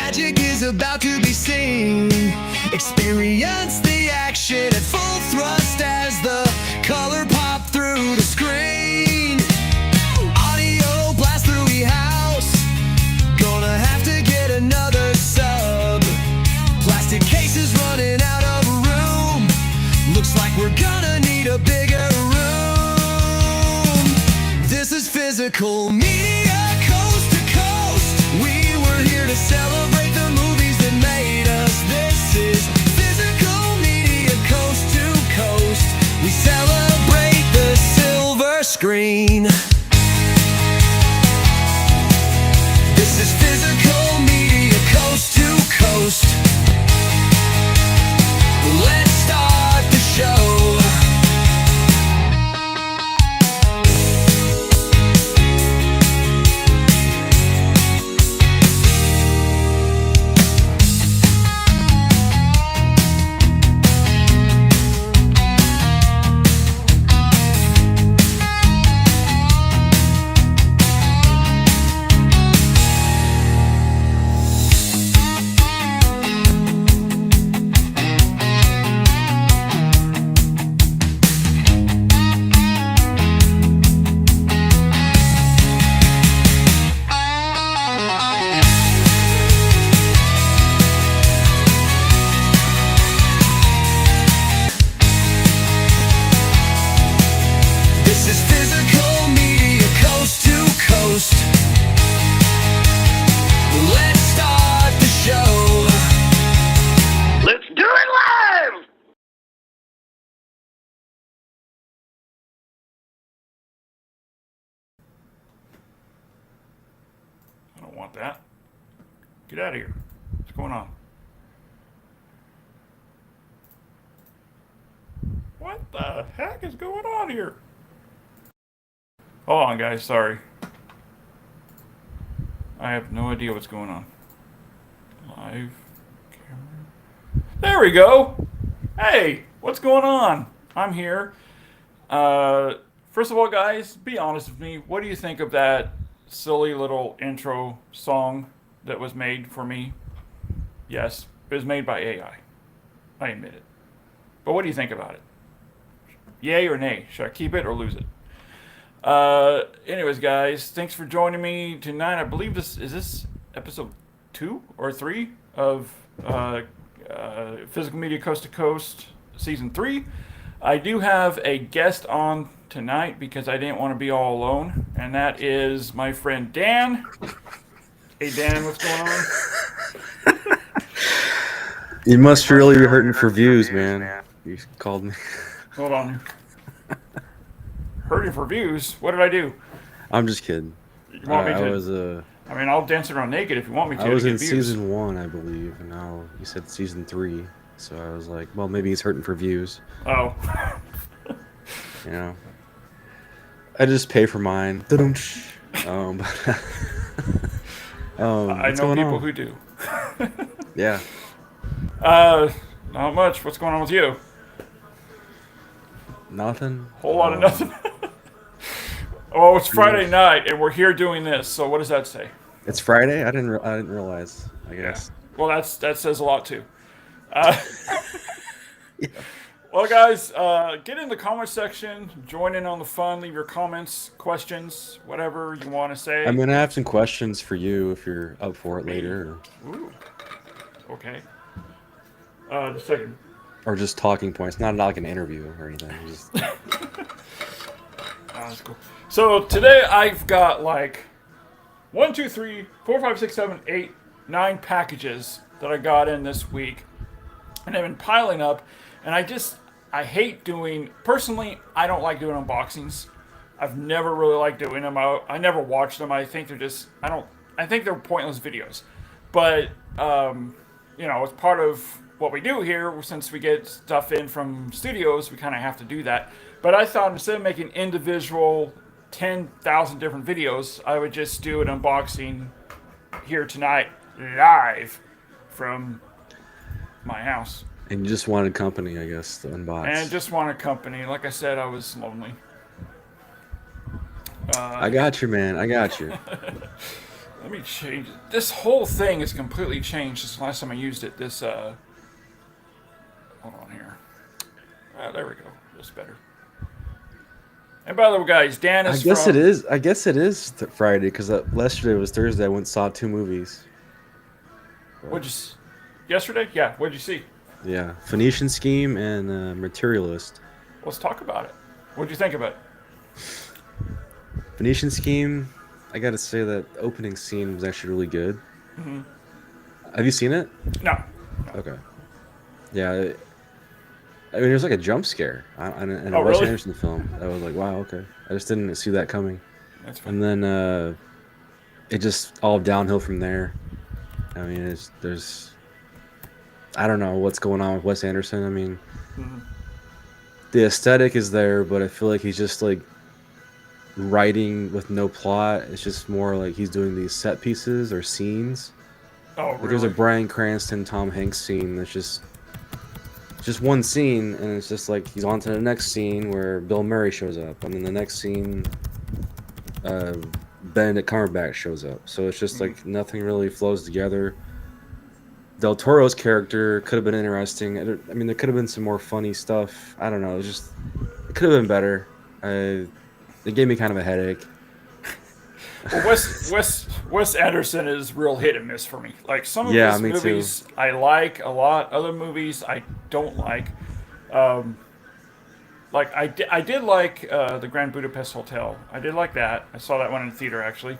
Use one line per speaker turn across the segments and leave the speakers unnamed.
magic is about to be seen. Experience the action at full thrust as the color pop through the screen. Audio blast through e-house. Gonna have to get another sub. Plastic cases running out of room. Looks like we're gonna need a bigger room. This is physical media, coast to coast. We were here to celebrate the movies that made us. This is physical media, coast to coast. We celebrate the silver screen. This is physical media, coast to coast. Let's start the show.
That. Get out of here. What's going on? What the heck is going on here? Hold on, guys. Sorry. I have no idea what's going on. Live camera. There we go. Hey, what's going on? I'm here. First of all, guys, be honest with me. What do you think of that silly little intro song that was made for me? Yes, it was made by AI. I admit it. But what do you think about it? Yay or nay? Should I keep it or lose it? Anyways, guys, thanks for joining me tonight. I believe this is episode 2 or 3 of Physical Media Coast to Coast Season 3. I do have a guest on tonight because I didn't want to be all alone, and that is my friend Dan. Hey Dan, what's going on?
You must really be hurting for views, man. You called me.
Hold on. Hurting for views? What did I do?
I'm just kidding.
You want me to? I mean, I'll dance around naked if you want me to.
I was
to
in
get views.
season 1, I believe, and now you said season 3. So I was like, well, maybe he's hurting for views.
Oh.
You know, I just pay for mine.
I know people who do.
Yeah.
Not much. What's going on with you?
Nothing.
Whole lot of nothing. Oh, it's Friday night, and we're here doing this. So what does that say?
It's Friday. I didn't realize. I guess.
Yeah. Well, that says a lot too.
Yeah.
Well, guys, get in the comment section, join in on the fun, leave your comments, questions, whatever you want to say.
I'm gonna have some questions for you if you're up for it later.
Ooh. Okay. Just a second.
Or just talking points, not like an interview or anything. Just...
That's cool. So today I've got like 1, 2, 3, 4, 5, 6, 7, 8, 9 packages that I got in this week. And they've been piling up. And I hate doing, personally, I don't like doing unboxings. I've never really liked doing them. I never watch them. I think I think they're pointless videos. But, it's part of what we do here. Since we get stuff in from studios, we kind of have to do that. But I thought instead of making individual 10,000 different videos, I would just do an unboxing here tonight, live from my house.
And you just wanted company, I guess, to unbox.
And just wanted company. Like I said, I was lonely.
I got you, man. I got you.
Let me change it. This whole thing is completely changed since the last time I used it. This, hold on here. There we go. That's better. And by the way, guys, Dan is
I guess
from...
it is. I guess it is Friday because yesterday was Thursday. I went and saw 2 movies.
Yesterday? Yeah, what'd you see?
Yeah, Phoenician Scheme and Materialist.
Let's talk about it. What'd you think of it?
Phoenician Scheme, I gotta say that opening scene was actually really good.
Mm-hmm.
Have you seen it?
No.
Okay. Yeah, I mean, it was like a jump scare in a
Oh,
Wes
really?
Anderson film. I was like, wow, okay. I just didn't see that coming.
That's fine.
And then it just all downhill from there. I mean, I don't know what's going on with Wes Anderson. I mean,
Mm-hmm.
the aesthetic is there, but I feel like he's just like writing with no plot. It's just more like he's doing these set pieces or scenes.
Oh,
Like there's a
really?
Bryan Cranston, Tom Hanks scene that's just one scene, and it's just like he's on to the next scene where Bill Murray shows up, and then the next scene, Benedict Cumberbatch shows up. So it's just like nothing really flows together. Del Toro's character could have been interesting. I mean, there could have been some more funny stuff. I don't know. It could have been better. It gave me kind of a headache.
Well, Wes Anderson is real hit and miss for me. Like some of
Yeah,
his
me too.
movies I like a lot. Other movies I don't like. Like I did like the Grand Budapest Hotel. I did like that. I saw that one in the theater actually.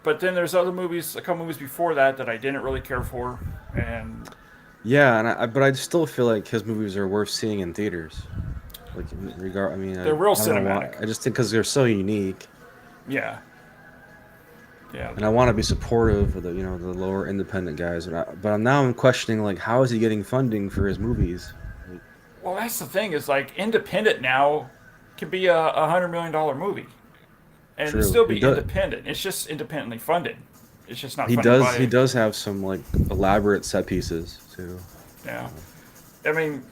But then there's other movies, a couple movies before that I didn't really care for. And
Yeah, but I still feel like his movies are worth seeing in theaters. Like, I mean,
they're real
I don't know why.
cinematic.
I just think because they're so unique,
Yeah. Yeah.
and I want to be supportive of the the lower independent guys. But now I'm questioning like, how is he getting funding for his movies?
Well, that's the thing is like independent now can be a $100 million movie, and
True.
still be
He does-
independent. It's just independently funded. It's just not.
He
funded
does.
by,
He does have some like elaborate set pieces too.
Yeah. I mean,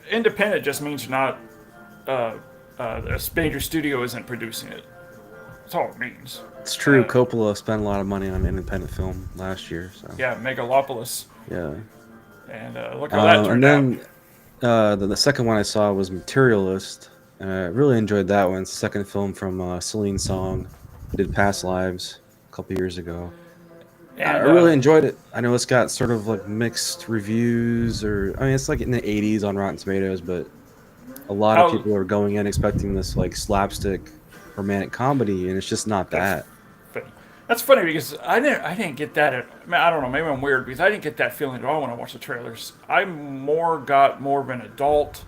independent just means not a major studio isn't producing it. That's all it means.
It's true. Coppola spent a lot of money on independent film last year. So
Yeah, Megalopolis,
yeah.
and look how that
And
turned out.
then the second one I saw was Materialist. I really enjoyed that one. It's the second film from Celine Song, who did Past Lives a couple years ago.
And,
I really enjoyed it. I know it's got sort of like mixed reviews, I mean, it's like in the 80s on Rotten Tomatoes, but a lot of people are going in expecting this like slapstick romantic comedy, and it's just not that.
That's funny because I didn't get that. I don't know. Maybe I'm weird because I didn't get that feeling at all when I watched the trailers. I got more of an adult.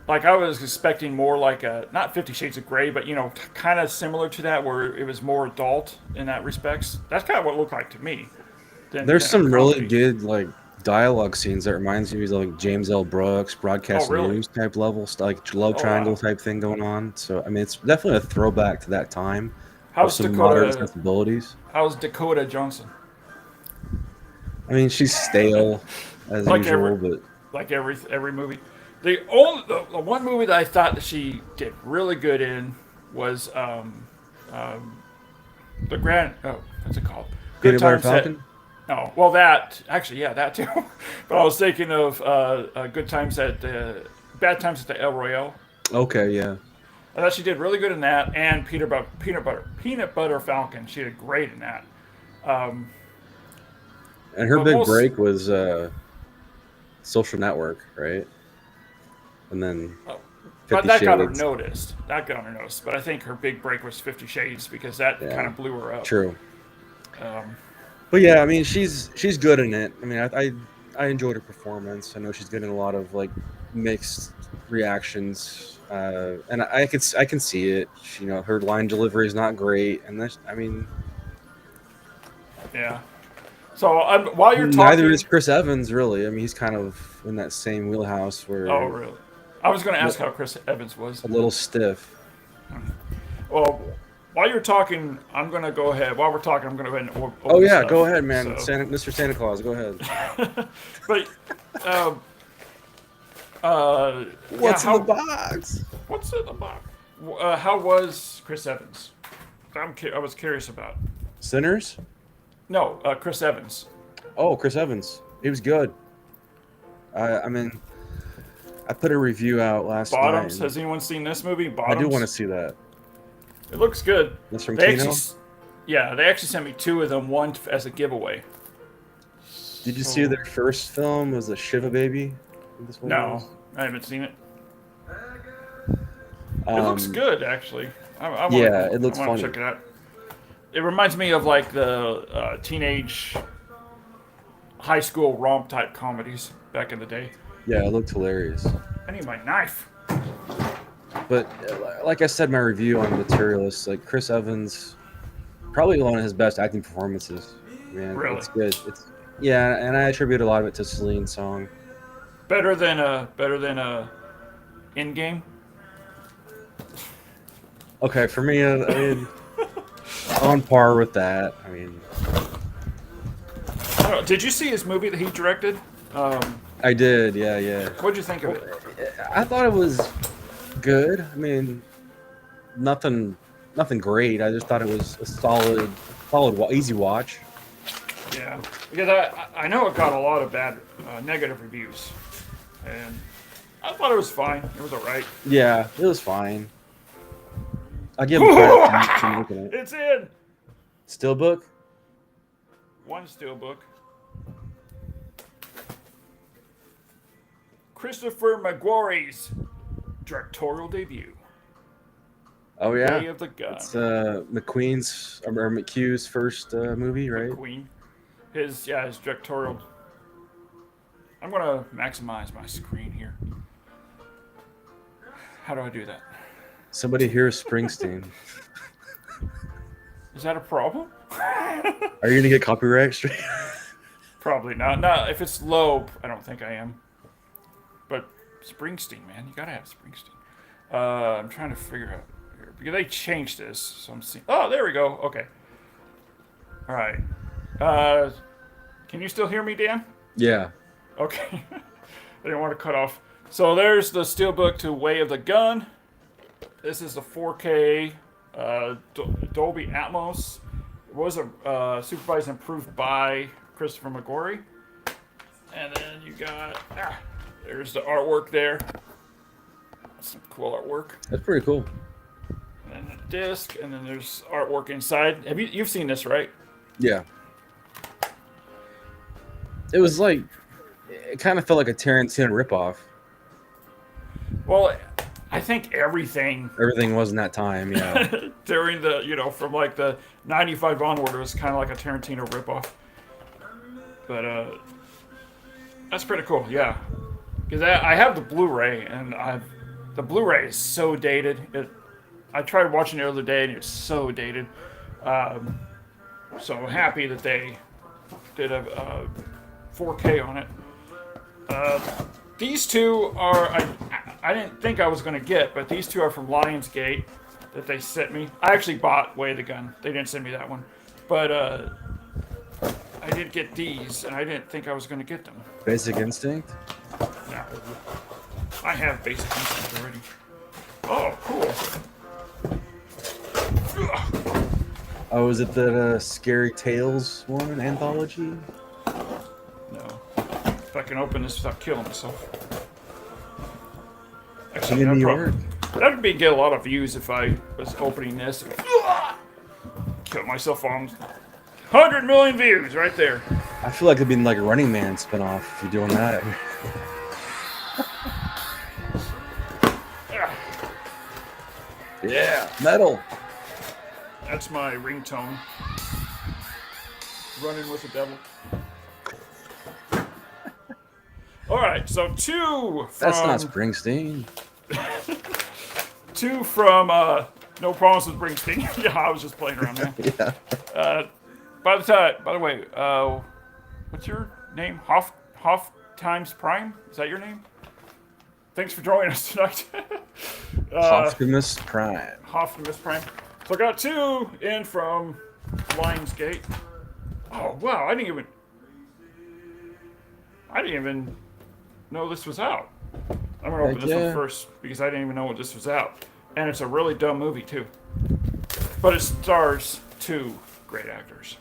Like I was expecting more like not 50 Shades of Grey, but kind of similar to that, where it was more adult in that respects. That's kind of what it looked like to me.
There's some really good like dialogue scenes that reminds me of like James L. Brooks, broadcast news type level, like love triangle type thing going on. So I mean, it's definitely a throwback to that time.
How's
some modern sensibilities?
How's Dakota Johnson?
I mean, she's stale as usual, but
like every movie. The one movie that I thought that she did really good in was what's it called?
Peanut Butter Falcon.
Oh, well, that actually, yeah, that too. But I was thinking of Bad Times at the El Royale.
Okay, yeah.
I thought she did really good in that, and Peanut Butter Falcon. She did great in that.
And her big break was Social Network, right? And then,
but that got her noticed. But I think her big break was 50 Shades because that kind of blew her up.
True. But yeah, I mean, she's good in it. I mean, I enjoyed her performance. I know she's getting a lot of like mixed reactions, and I can see it. Her line delivery is not great, and
yeah. So while you're talking,
neither is Chris Evans really. I mean, he's kind of in that same wheelhouse where.
Oh, really? I was going to ask how Chris Evans was.
A little stiff.
Well, while you're talking, I'm going to go ahead. While we're talking, I'm going to go ahead and
Oh yeah, go ahead, man. So. Mr. Santa Claus, go ahead.
But
what's in the box?
What's in the box? How was Chris Evans? I was curious about.
Sinners?
No, Chris Evans.
Oh, Chris Evans. He was good. I mean, I put a review out last
Bottoms.
night.
Has anyone seen this movie?
I
Bottoms.
do want to see that.
It looks good.
That's from
They
Kino?
they actually sent me 2 of them, one as a giveaway.
Did you see their first film? Was the Shiva Baby?
No, I haven't seen it. It looks good, actually.
It looks funny.
Check it out. It reminds me of like the teenage high school romp type comedies back in the day.
Yeah, it looked hilarious.
I need my knife.
But like I said in my review on Materialist, like Chris Evans, probably one of his best acting performances. Man,
Really?
it's good. And I attribute a lot of it to Celine's song.
Better than Endgame.
Okay, for me, I mean, on par with that. I mean,
I don't know, did you see his movie that he directed?
I did, yeah.
What'd you think of it?
I thought it was good. I mean, nothing great. I just thought it was a solid, easy watch.
Yeah, because I know it got a lot of bad negative reviews, and I thought it was fine. It was alright.
Yeah, it was fine. I'll give him credit for looking at it.
It's in.
Steelbook?
One steelbook. Christopher McQuarrie's directorial debut.
Oh yeah,
Day of the Gun.
it's McHugh's first movie, right?
Queen. His directorial. I'm gonna maximize my screen here. How do I do that?
Somebody hears Springsteen.
Is that a problem?
Are you gonna get copyright straight?
Probably not. No, if it's low, I don't think I am. But Springsteen, man, you gotta have Springsteen. I'm trying to figure out here because they changed this, so I'm seeing. Oh, there we go. Okay. All right. Can you still hear me, Dan?
Yeah.
Okay. I didn't want to cut off. So there's the steelbook to Way of the Gun. This is the 4K Dolby Atmos. It was supervised and approved by Christopher McQuarrie. And then you got there's the artwork there. That's some cool artwork.
That's pretty cool.
And then the disc, and then there's artwork inside. You've seen this, right?
Yeah. It was like, it kind of felt like a Tarantino ripoff.
Well, I think everything
was in that time, yeah.
during the, from like the 95 onward, it was kind of like a Tarantino ripoff. But that's pretty cool, yeah. Because I have the Blu-ray, and the Blu-ray is so dated. I tried watching it the other day, and it's so dated. So I'm happy that they did a 4K on it. These two are, I didn't think I was going to get, but these two are from Lionsgate that they sent me. I actually bought Way of the Gun. They didn't send me that one. But I did get these, and I didn't think I was going to get them.
Basic Instinct?
No. I have Basic Instinct already. Oh, cool.
Oh, is it the Scary Tales one, anthology?
No. If I can open this without killing myself.
Actually, in New York?
That would get a lot of views if I was opening this. Kill myself on 100 million views right there.
I feel like it'd be like a Running Man spinoff if you're doing that. Yeah, metal.
That's my ringtone. Running with the devil. All right, so two from...
That's not Springsteen.
Two from No Problems with Springsteen. Yeah, I was just playing around there.
Yeah.
By the way, what's your name? Hoff Times Prime? Is that your name? Thanks for joining us tonight.
Optimus Prime.
Optimus Prime. So I got two in from Lionsgate. Oh wow, I didn't even know this was out. I'm gonna open this one first because I didn't even know this was out. And it's a really dumb movie too. But it stars two great actors.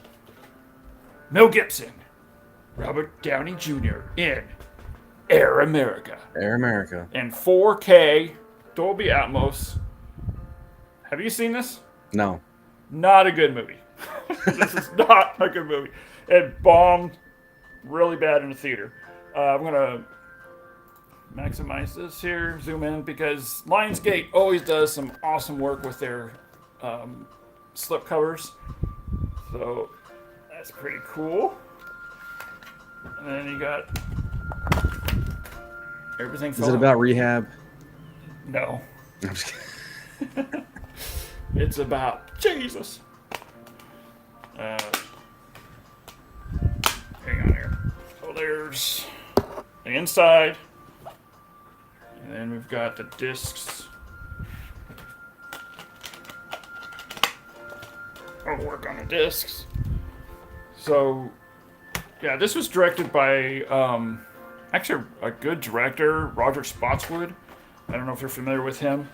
Mel Gibson, Robert Downey Jr. in Air America.
Air America.
In 4K, Dolby Atmos. Have you seen this?
No.
Not a good movie. This is not a good movie. It bombed really bad in the theater. I'm going to maximize this here, zoom in, because Lionsgate always does some awesome work with their slip covers. So that's pretty cool. And then you got everything.
Is it about rehab?
No.
I'm just kidding.
It's about Jesus. Hang on here. So there's the inside. And then we've got the discs. I'll work on the discs. So, yeah, this was directed by actually a good director, Roger Spotswood. I don't know if you're familiar with him.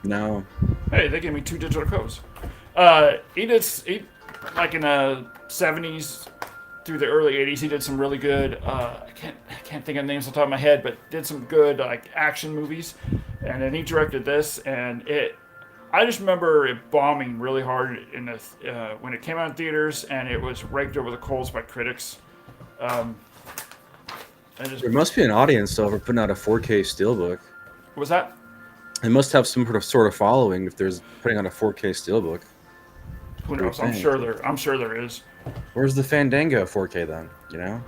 No.
Hey, they gave me 2 digital codes. He like in the 70s through the early 80s, he did some really good, I can't think of names on the top of my head, but did some good like action movies. And then he directed this, and I just remember it bombing really hard in the when it came out in theaters, and it was raked over the coals by critics.
There must be an audience though for putting out a 4K steelbook.
What was that?
They must have some sort of following if there's putting out a 4K steelbook.
Who knows? I'm sure there is.
Where's the Fandango 4K then? You know?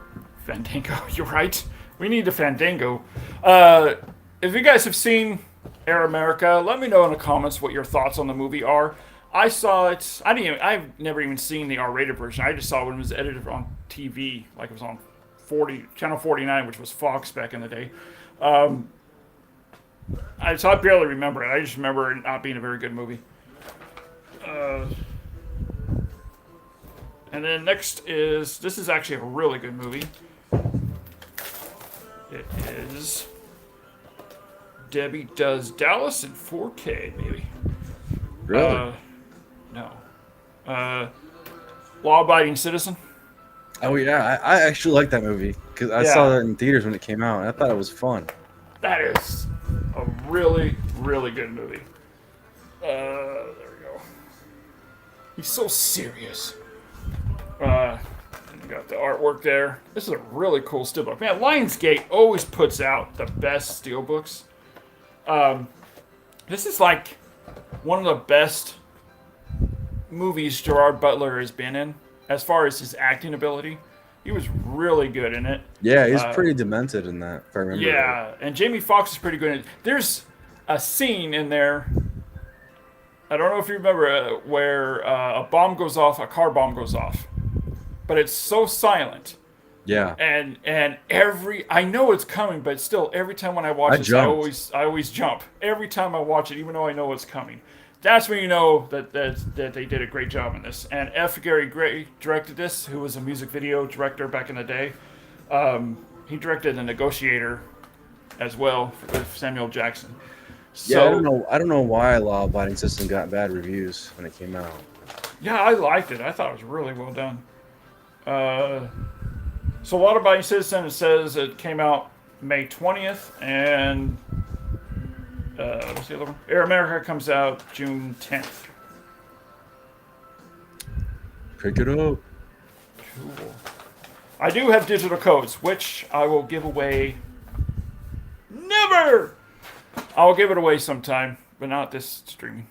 Fandango, you're right. We need the Fandango. If you guys have seen Air America, let me know in the comments what your thoughts on the movie are. I saw it. I've never even seen the R-rated version. I just saw it when it was edited on TV, like it was on Channel 49, which was Fox back in the day. So I barely remember it. I just remember it not being a very good movie. And then next this is actually a really good movie. It is Debbie Does Dallas in 4K, baby.
Really?
No. Law Abiding Citizen.
Oh yeah, I actually like that movie because I saw that in theaters when it came out. And I thought it was fun.
That is a really, really good movie. There we go. He's so serious. And you got the artwork there. This is a really cool steelbook. Man, Lionsgate always puts out the best steelbooks. This is like one of the best movies Gerard Butler has been in as far as his acting ability. He was really good in it.
Yeah, he's pretty demented in that, if I remember.
Yeah,
right.
and Jamie Foxx is pretty good in it. There's a scene in there, I don't know if you remember, where a bomb goes off, a car bomb goes off. But it's so silent.
Yeah.
And I know it's coming, but still, every time when I watch this, I always jump. Every time I watch it, even though I know it's coming. That's when you know that they did a great job in this. And F. Gary Gray directed this, who was a music video director back in the day. He directed The Negotiator as well with Samuel Jackson. So,
yeah, I don't know why Law Abiding System got bad reviews when it came out.
Yeah, I liked it. I thought it was really well done. So Law Abiding Citizen, it says it came out May 20th, and what's the other one? Air America comes out June 10th.
Pick it up.
Cool. I do have digital codes, which I will give away. Never! I'll give it away sometime, but not this streaming.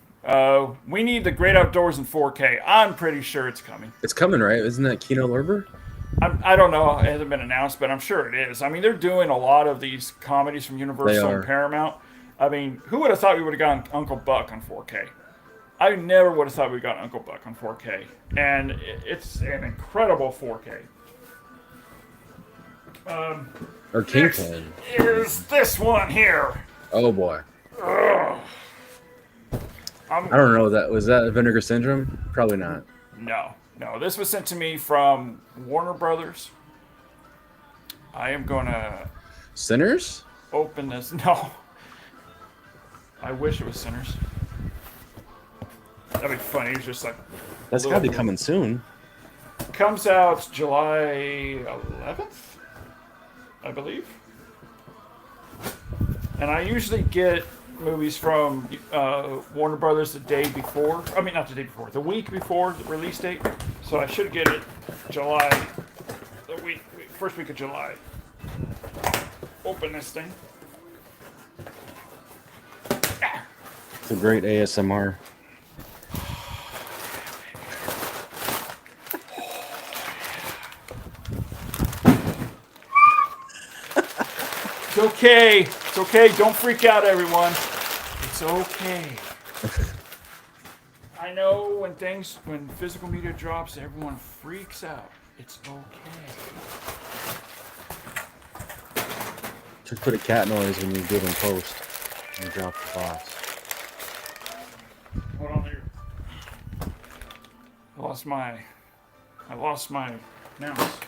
We need The Great Outdoors in 4K. I'm pretty sure it's coming.
It's coming, right? Isn't that Kino Lorber?
I don't know. It hasn't been announced, but I'm sure it is. I mean, they're doing a lot of these comedies from Universal and Paramount. I mean, who would have thought we would have gotten Uncle Buck on 4K? I never would have thought we'd gotten Uncle Buck on 4K. And it's an incredible 4K.
Or Kingpin.
Is this one here.
Oh, boy.
Ugh.
I don't know. Was that Vinegar Syndrome? Probably not.
No. This was sent to me from Warner Brothers. I am gonna
Sinners?
open this. No. I wish it was Sinners. That'd be funny. It's just like
That's got to be coming soon.
comes out July 11th, I believe. And I usually get movies from Warner Brothers the day before. I mean, not the day before, the week before the release date. So I should get it first week of July. Open this thing.
It's a great ASMR.
It's okay. It's okay. Don't freak out, everyone. It's okay. I know when physical media drops, everyone freaks out. It's okay.
Just put a cat noise when you do it in post and drop the box.
Hold on here. I lost my mouse.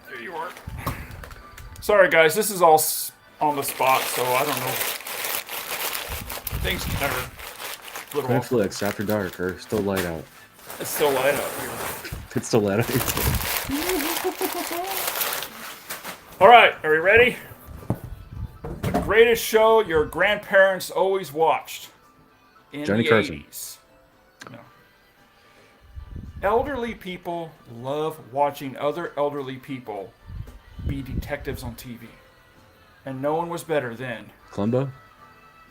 There you are. Sorry guys, this is all on the spot, so I don't know. Things are a little off.
Netflix After Dark or Still Light Out.
It's still light out here.
It's still light out.
All right, are we ready? The greatest show your grandparents always watched in
Johnny
the
Carson.
80s. No. Elderly people love watching other elderly people be detectives on TV. And no one was better than
Columbo?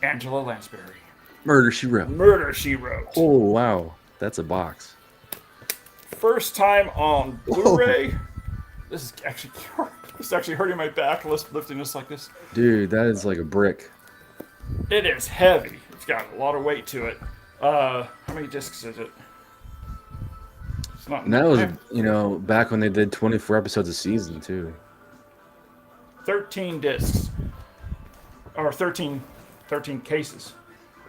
Angela Lansbury.
Murder, She Wrote.
Murder, She Wrote.
Oh, wow. That's a box.
First time on Blu-ray. This is actually hurting my back lifting this like this.
Dude, that is like a brick.
It is heavy. It's got a lot of weight to it. How many discs is it? It's not.
And that was, back when they did 24 episodes a season, too.
13 discs. Or 13 cases.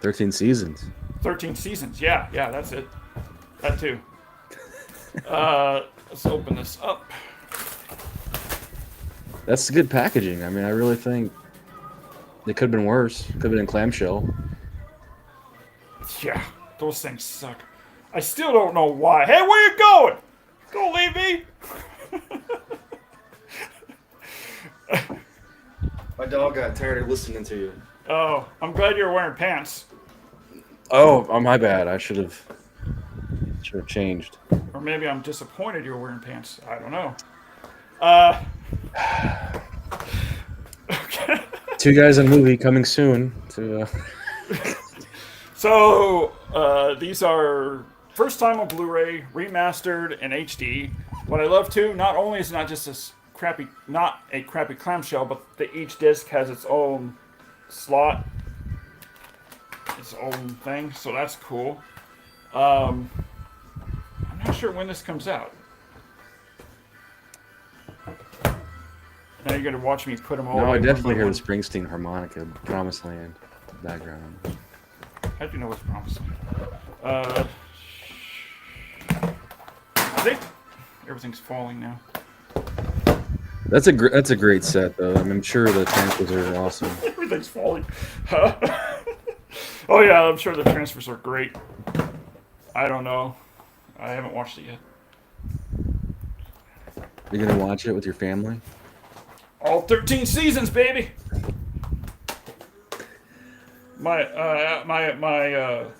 13 seasons.
13 seasons. Yeah, that's it. That too. Let's open this up.
That's good packaging. I mean, I really think it could have been worse. Could have been in clamshell.
Yeah, those things suck. I still don't know why. Hey, where you going? Don't leave me.
My dog got tired of listening to you.
Oh, I'm glad you're wearing pants.
Oh, my bad. I should have changed.
Or maybe I'm disappointed you're wearing pants. I don't know. Okay.
Two Guys in a Movie coming soon.
So, these are first time on Blu-ray, remastered in HD. What I love too, not only is it not just this not a crappy clamshell, but each disc has its own slot, its own thing, so that's cool. I'm not sure when this comes out. Now you're gonna watch me put them all.
No, I definitely hear the Springsteen harmonica, Promised Land, background.
How do you know what's Promised Land? I think everything's falling now.
That's a great set though. I'm sure the transfers are awesome.
Everything's falling. Oh yeah, I'm sure the transfers are great. I don't know. I haven't watched it yet.
You're gonna watch it with your family?
All 13 seasons, baby. Oh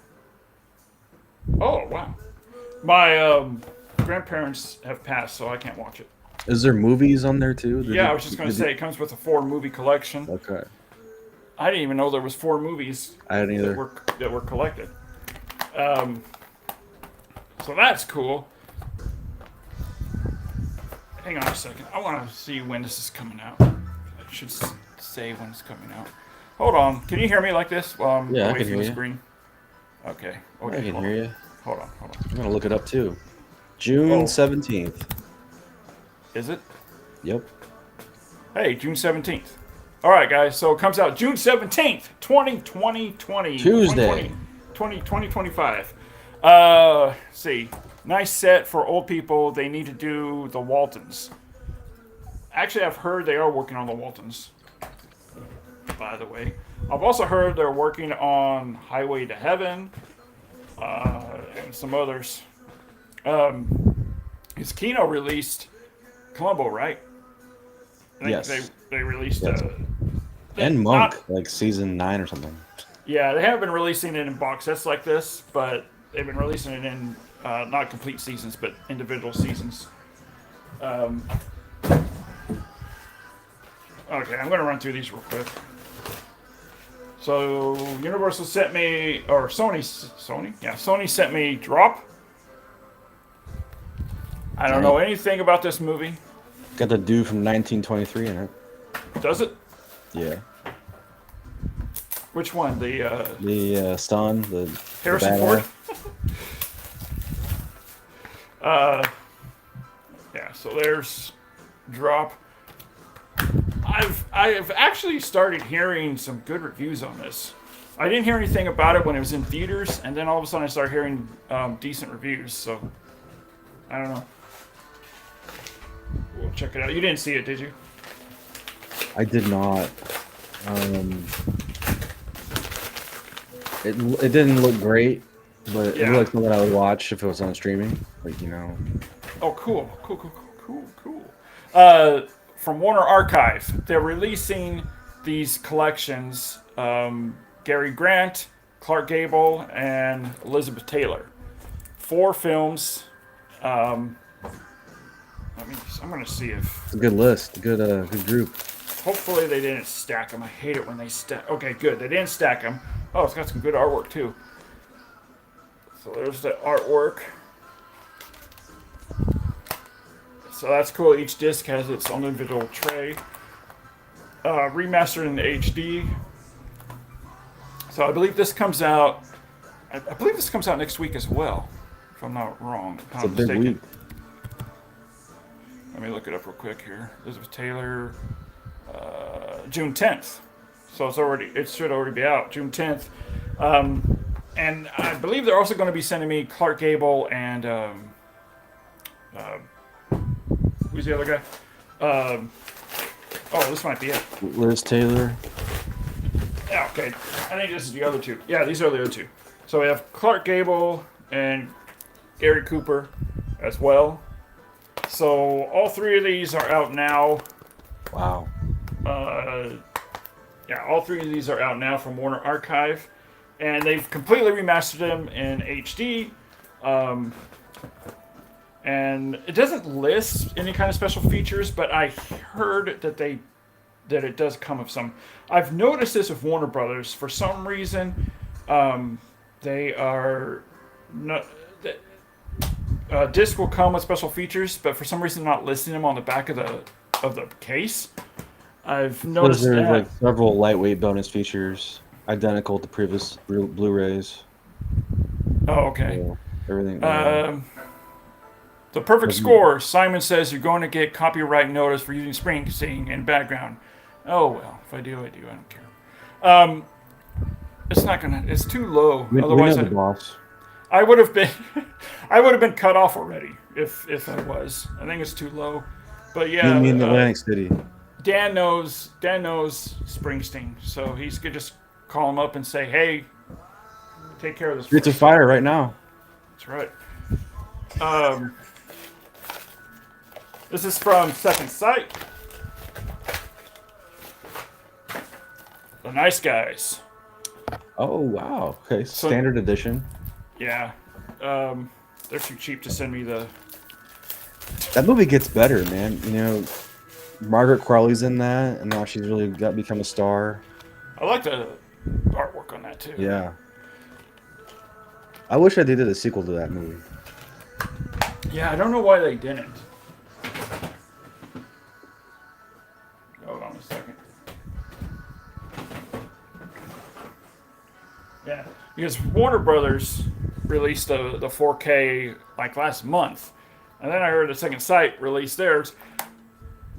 wow. My grandparents have passed, so I can't watch it.
Is there movies on there too?
I was just going to say, it comes with a 4-movie collection.
Okay.
I didn't even know there was 4 movies
I didn't either.
that were collected. So that's cool. Hang on a second. I want to see when this is coming out. I should say when it's coming out. Hold on. Can you hear me like this while I'm
I
away
can
from
hear
the
you.
screen? Okay.
I can hear you.
Hold on.
I'm gonna look it up too. June 17th.
Is it?
Yep.
Hey, June 17th. All right, guys. So it comes out June 17th, 2020.
Tuesday.
2025. See. Nice set for old people. They need to do the Waltons. Actually, I've heard they are working on the Waltons. By the way. I've also heard they're working on Highway to Heaven. and some others. His Kino released Columbo, right? I think
Yes.
they released
Yes. And Monk, like season 9 or something.
Yeah, they haven't been releasing it in box sets like this, but they've been releasing it in not complete seasons, but individual seasons. Okay, I'm going to run through these real quick. So Universal sent me, or Sony sent me Drop. I don't know anything about this movie.
Got the dude from 1923 in it.
Does it?
Yeah.
Which one?
The son, the
Harrison
bad
Ford?
guy.
Yeah, so there's Drop. I've actually started hearing some good reviews on this. I didn't hear anything about it when it was in theaters, and then all of a sudden I started hearing decent reviews, so I don't know. We'll check it out. You didn't see it, did you?
I did not. It didn't look great, but it looked like something I would watch if it was on streaming. Like, you know.
Oh, cool. From Warner Archive, they're releasing these collections. Gary Grant, Clark Gable, and Elizabeth Taylor. 4 films. I'm going to see if...
It's a good list. Good group.
Hopefully they didn't stack them. I hate it when they stack. Okay, good. They didn't stack them. Oh, it's got some good artwork, too. So there's the artwork. So that's cool. Each disc has its own individual tray. Remastered in HD. So I believe this comes out... I believe this comes out next week as well, if I'm not wrong.
It's a big week.
Let me look it up real quick here. Elizabeth Taylor, June 10th. So it should already be out, June 10th. And I believe they're also going to be sending me Clark Gable and who's the other guy? This might be it.
Liz Taylor.
Yeah, okay. I think this is the other 2. Yeah, these are the other 2. So we have Clark Gable and Gary Cooper as well. So all 3 of these are out now.
Wow.
All 3 of these are out now from Warner Archive, and they've completely remastered them in HD. And it doesn't list any kind of special features, but I heard that it does come with some. I've noticed this with Warner Brothers. For some reason, they are not. Disc will come with special features, but for some reason not listing them on the back of the case. I've noticed
there's
that.
like several lightweight bonus features, identical to previous Blu-rays.
Oh, okay.
So everything.
The perfect score. Simon says you're going to get copyright notice for using Springsteen in background. Oh well, if I do, I do. I don't care. It's not gonna. It's too low. Otherwise,
we know the boss.
I would have been cut off already if I was. I think it's too low. But yeah,
You mean Atlantic City?
Dan knows Springsteen, so he's could just call him up and say, "Hey, take care of this."
Streets of Fire right now.
That's right. This is from Second Sight. The Nice Guys.
Oh wow! Okay, standard edition.
Yeah. They're too cheap to send me the...
That movie gets better, man. You know, Margaret Qualley's in that, and now she's really become a star.
I like the artwork on that, too.
Yeah. I wish they did a sequel to that movie.
Yeah, I don't know why they didn't. Hold on a second. Yeah, because Warner Brothers released the 4K like last month, and then I heard the Second Sight released theirs.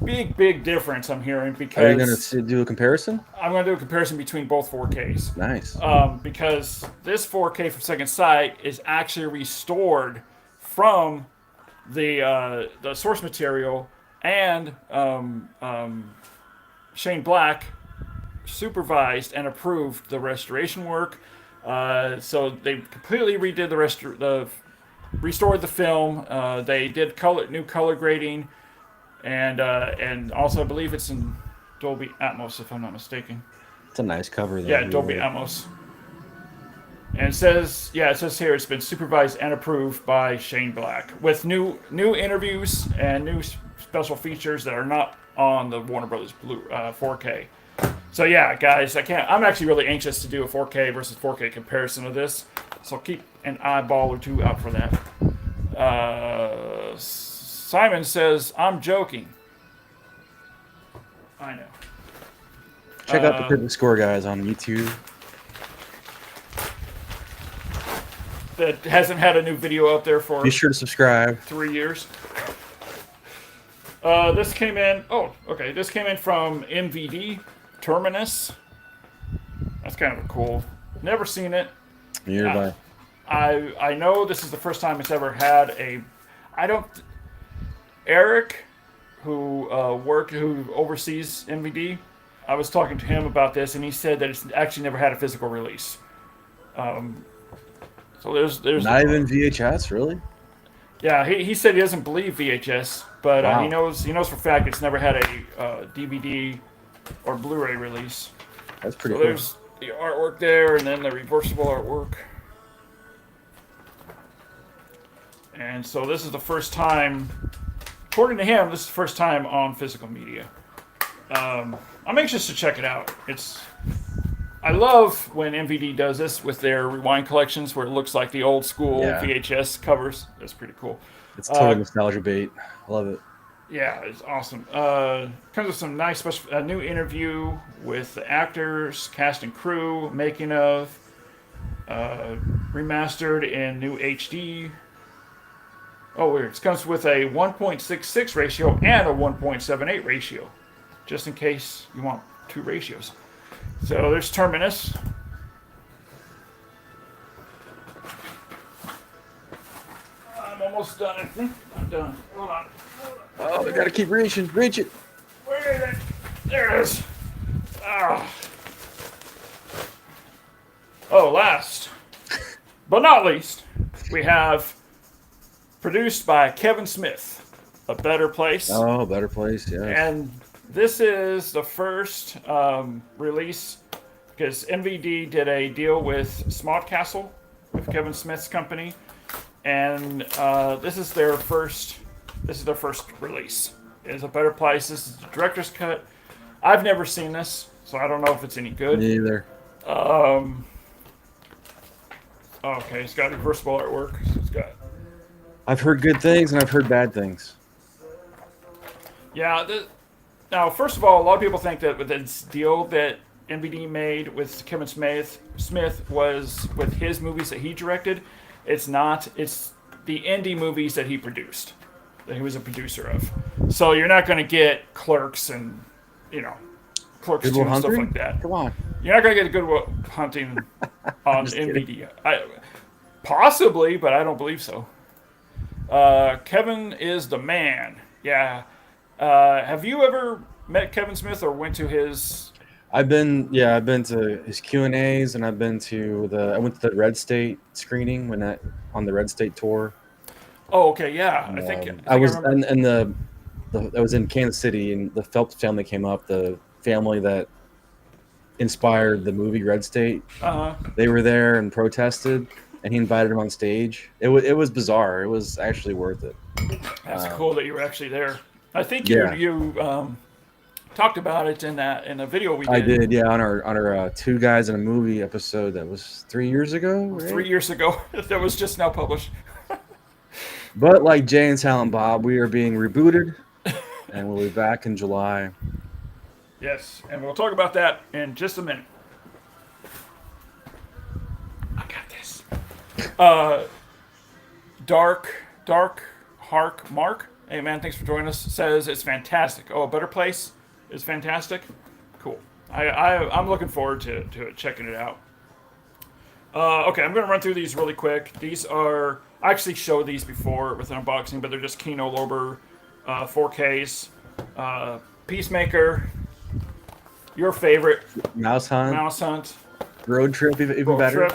Big difference I'm hearing because...
Are you going to do a comparison?
I'm going to do a comparison between both 4Ks.
Nice.
Because this 4K from Second Sight is actually restored from the source material, and Shane Black supervised and approved the restoration work. So they completely redid restored the film. They did new color grading, and also I believe it's in Dolby Atmos, if I'm not mistaken.
It's a nice cover.
Yeah, Dolby Atmos. And it says here it's been supervised and approved by Shane Black with new interviews and new special features that are not on the Warner Brothers 4K. So yeah, guys, I'm actually really anxious to do a 4K versus 4K comparison of this. So keep an eyeball or two out for that. Simon says, I'm joking. I know.
Check out the Perfect Score guys on YouTube.
That hasn't had a new video up there for
Be sure to subscribe.
3 years. This came in. Oh, okay. This came in from MVD Terminus. That's kind of cool. Never seen it.
Nearby.
I know this is the first time it's ever had a. Eric, who oversees MVD, I was talking to him about this, and he said that it's actually never had a physical release. So there's
not even VHS, really.
Yeah, he said he doesn't believe VHS, but
Wow.
he knows for a fact it's never had a DVD or Blu-ray release.
That's pretty
So
cool.
there's the artwork there, and then the reversible artwork. And so this is the first time, according to him, this is the first time on physical media. I'm anxious to check it out. I love when MVD does this with their rewind collections, where it looks like the old school VHS covers. That's pretty cool.
It's total nostalgia bait. I love it.
Yeah, it's awesome. Comes with some nice a new interview with the actors, cast and crew, making of, remastered in new HD. Oh, weird. It comes with a 1.66 ratio and a 1.78 ratio, just in case you want two ratios. So there's Terminus. I'm almost done, I think. I'm done. Hold on.
Oh, we gotta keep reaching. Reach it.
Where is it? There it is. Oh, last but not least, we have produced by Kevin Smith, A Better Place.
Oh, Better Place, yeah.
And this is the first release because MVD did a deal with Smodcastle, with Kevin Smith's company, and this is their first release. It's A Better Place. This is the director's cut. I've never seen this, so I don't know if it's any good.
Me either.
Okay, it's got reversible artwork.
I've heard good things and I've heard bad things.
Yeah. Now, first of all, a lot of people think that with this deal that MVD made with Kevin Smith was with his movies that he directed. It's not. It's the indie movies that he produced, that he was a producer of. So you're not going to get Clerks and, Clerks 2 and stuff like that.
Come on.
You're not going to get a Good Will Hunting on MVD. Possibly, but I don't believe so. Kevin is the man. Yeah. Have you ever met Kevin Smith or went to his?
I've been to his Q&As, and I went to the Red State screening on the Red State tour.
Oh, okay, yeah. I
was in Kansas City, and the Phelps family came up, the family that inspired the movie Red State. They were there and protested, and he invited them on stage. It was bizarre. It was actually worth it.
That's cool that you were actually there. I think you talked about it in a video we did.
I did, yeah, on our Two Guys in a Movie episode that was 3 years ago. Right?
3 years ago, that was just now published.
But like Jay and Silent Bob, we are being rebooted, and we'll be back in July.
Yes, and we'll talk about that in just a minute. I got this. Dark Hark Mark. Hey man, thanks for joining us. Says it's fantastic. Oh, A Better Place is fantastic. Cool. I'm looking forward to checking it out. Okay, I'm going to run through these really quick. These are, I actually showed these before with an unboxing, but they're just Kino Lorber 4Ks. Peacemaker, your favorite.
Mouse Hunt. Road Trip, even better.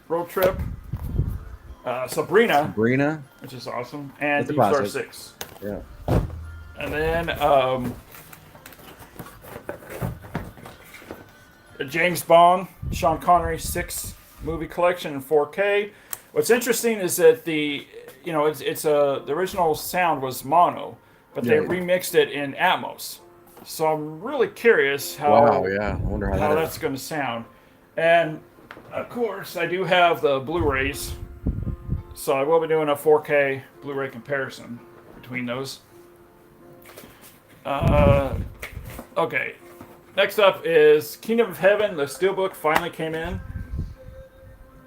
Road Trip. Sabrina, which is awesome, and Deep Star 6.
Yeah.
And then James Bond, Sean Connery 6 movie collection in 4K. What's interesting is that the original sound was mono, but they remixed it in Atmos. So I'm really curious how
I wonder how
that's going to sound. And of course, I do have the Blu-rays, so I will be doing a 4K Blu-ray comparison between those. Okay. Next up is Kingdom of Heaven. The Steelbook finally came in.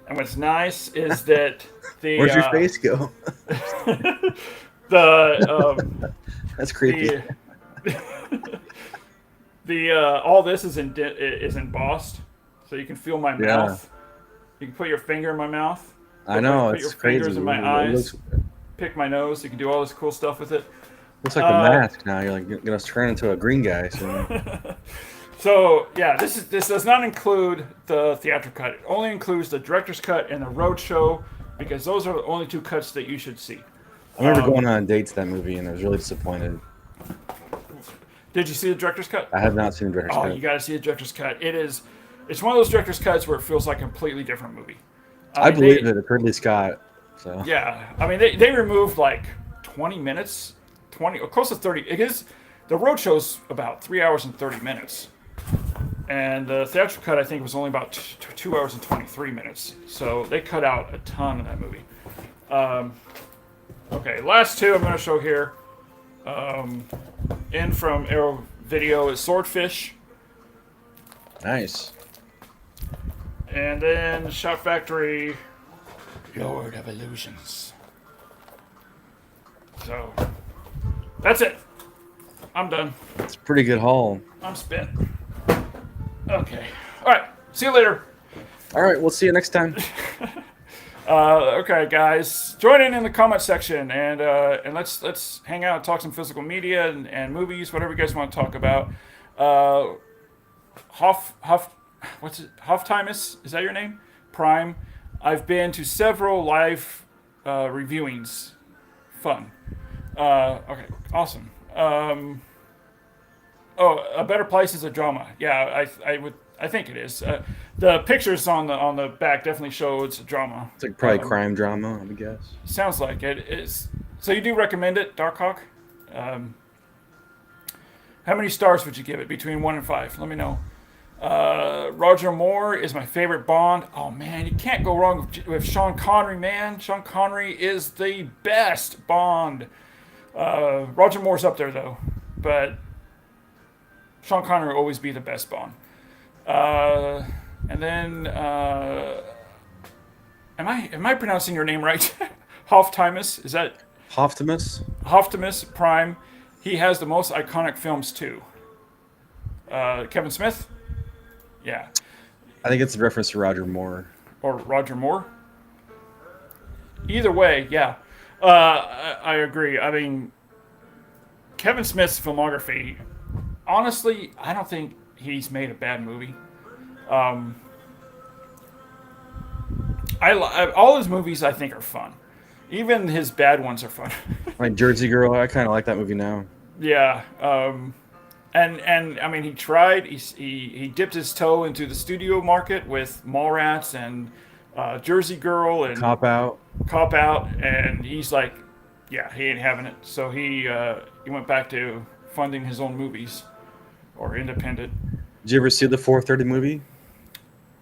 And what's nice is that the...
Where's your face go? That's creepy.
All this is embossed, so you can feel my mouth. You can put your finger in my mouth.
I know,
put
it's
your
crazy.
fingers in my eyes. Pick my nose. You can do all this cool stuff with it.
Looks like a mask now. You're like gonna turn into a green guy soon.
So yeah, this does not include the theatrical cut. It only includes the director's cut and the roadshow, because those are the only two cuts that you should see.
I remember going on dates that movie and I was really disappointed.
Did you see the director's cut?
I have not seen the director's cut.
Oh, you got to see the director's cut. It's one of those director's cuts where it feels like a completely different movie.
I believe it. It's Ridley Scott. So
yeah, I mean they removed like 20 minutes, close to 30. It is the roadshow's about 3 hours and 30 minutes. And the theatrical cut, I think, was only about 2 hours and 23 minutes. So they cut out a ton of that movie. Okay, last two I'm going to show here. In from Arrow Video is Swordfish.
Nice.
And then Shout Factory, Lord of Illusions. So, that's it. I'm done.
It's a pretty good haul.
I'm spent. Okay. All right. See you later.
All right. We'll see you next time.
Okay, guys. Join in the comment section and let's hang out and talk some physical media and movies, whatever you guys want to talk about. Hoftimus, is that your name? Prime. I've been to several live reviewings. Fun. Okay. Awesome. A Better Place is a drama. Yeah, I think it is. The pictures on the back definitely show it's a drama.
It's like probably crime drama, I would guess.
Sounds like it is. So you do recommend it, Darkhawk? How many stars would you give it? Between 1 and 5. Let me know. Roger Moore is my favorite Bond. Oh man, you can't go wrong with Sean Connery, man. Sean Connery is the best Bond. Roger Moore's up there though, but Sean Connery will always be the best Bond. And then, am I pronouncing your name right? Hoftimus, is that? Hoftimus Prime. He has the most iconic films too. Kevin Smith? Yeah.
I think it's a reference to Roger Moore.
Or Roger Moore? Either way, yeah. I agree. I mean, Kevin Smith's filmography, honestly, I don't think he's made a bad movie. All his movies, I think, are fun. Even his bad ones are fun.
Like Jersey Girl, I kind of like that movie now.
Yeah. And I mean, he tried. He dipped his toe into the studio market with Mallrats and Jersey Girl and
Cop Out,
and he's like, yeah, he ain't having it. So he went back to funding his own movies or independent.
Did you ever see the 4:30 movie?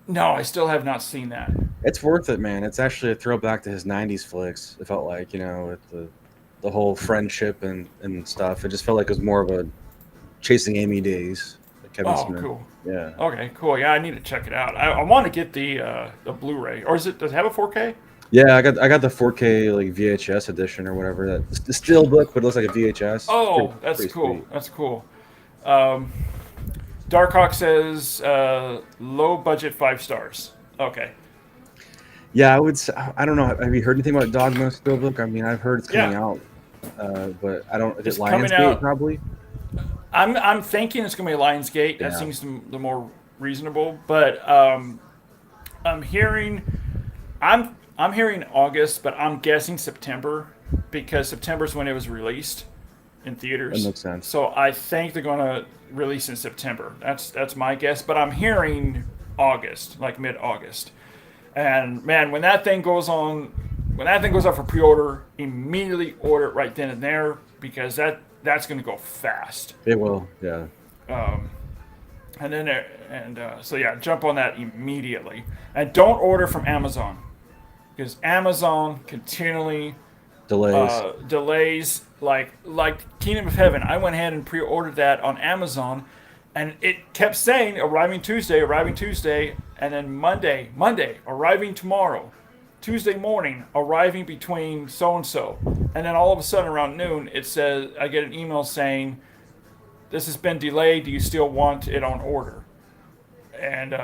No, I still have not seen that.
It's worth it, man. It's actually a throwback to his 90s flicks. It felt like, with the whole friendship and stuff. It just felt like it was more of a Chasing Amy days. Kevin Smith.
Cool.
Yeah.
Okay, cool. Yeah, I need to check it out. I want to get the Blu-ray. Or does it have a 4K?
Yeah, I got the 4K like VHS edition or whatever. The steelbook, but it looks like a VHS.
Oh, that's cool. Sweet. That's cool. Darkhawk says low budget 5 stars. Okay.
Yeah, I would. I don't know. Have you heard anything about Dogma steelbook? I mean, I've heard it's coming out, but I don't. Is it Lionsgate probably?
I'm thinking it's gonna be Lionsgate. That seems the more reasonable. But I'm hearing, I'm hearing August, but I'm guessing September because September's when it was released in theaters.
That makes sense.
So I think they're going to release in September. That's my guess, but I'm hearing August, like mid-August. And man, when that thing goes on for pre-order, immediately order it right then and there because that's going to go fast.
It will, yeah.
And then so yeah, jump on that immediately, and don't order from Amazon because Amazon continually delays. Like Kingdom of Heaven, I went ahead and pre-ordered that on Amazon, and it kept saying arriving Tuesday, and then Monday, arriving tomorrow, Tuesday morning, arriving between so and so, and then all of a sudden around noon, it says I get an email saying, "This has been delayed. Do you still want it on order?" And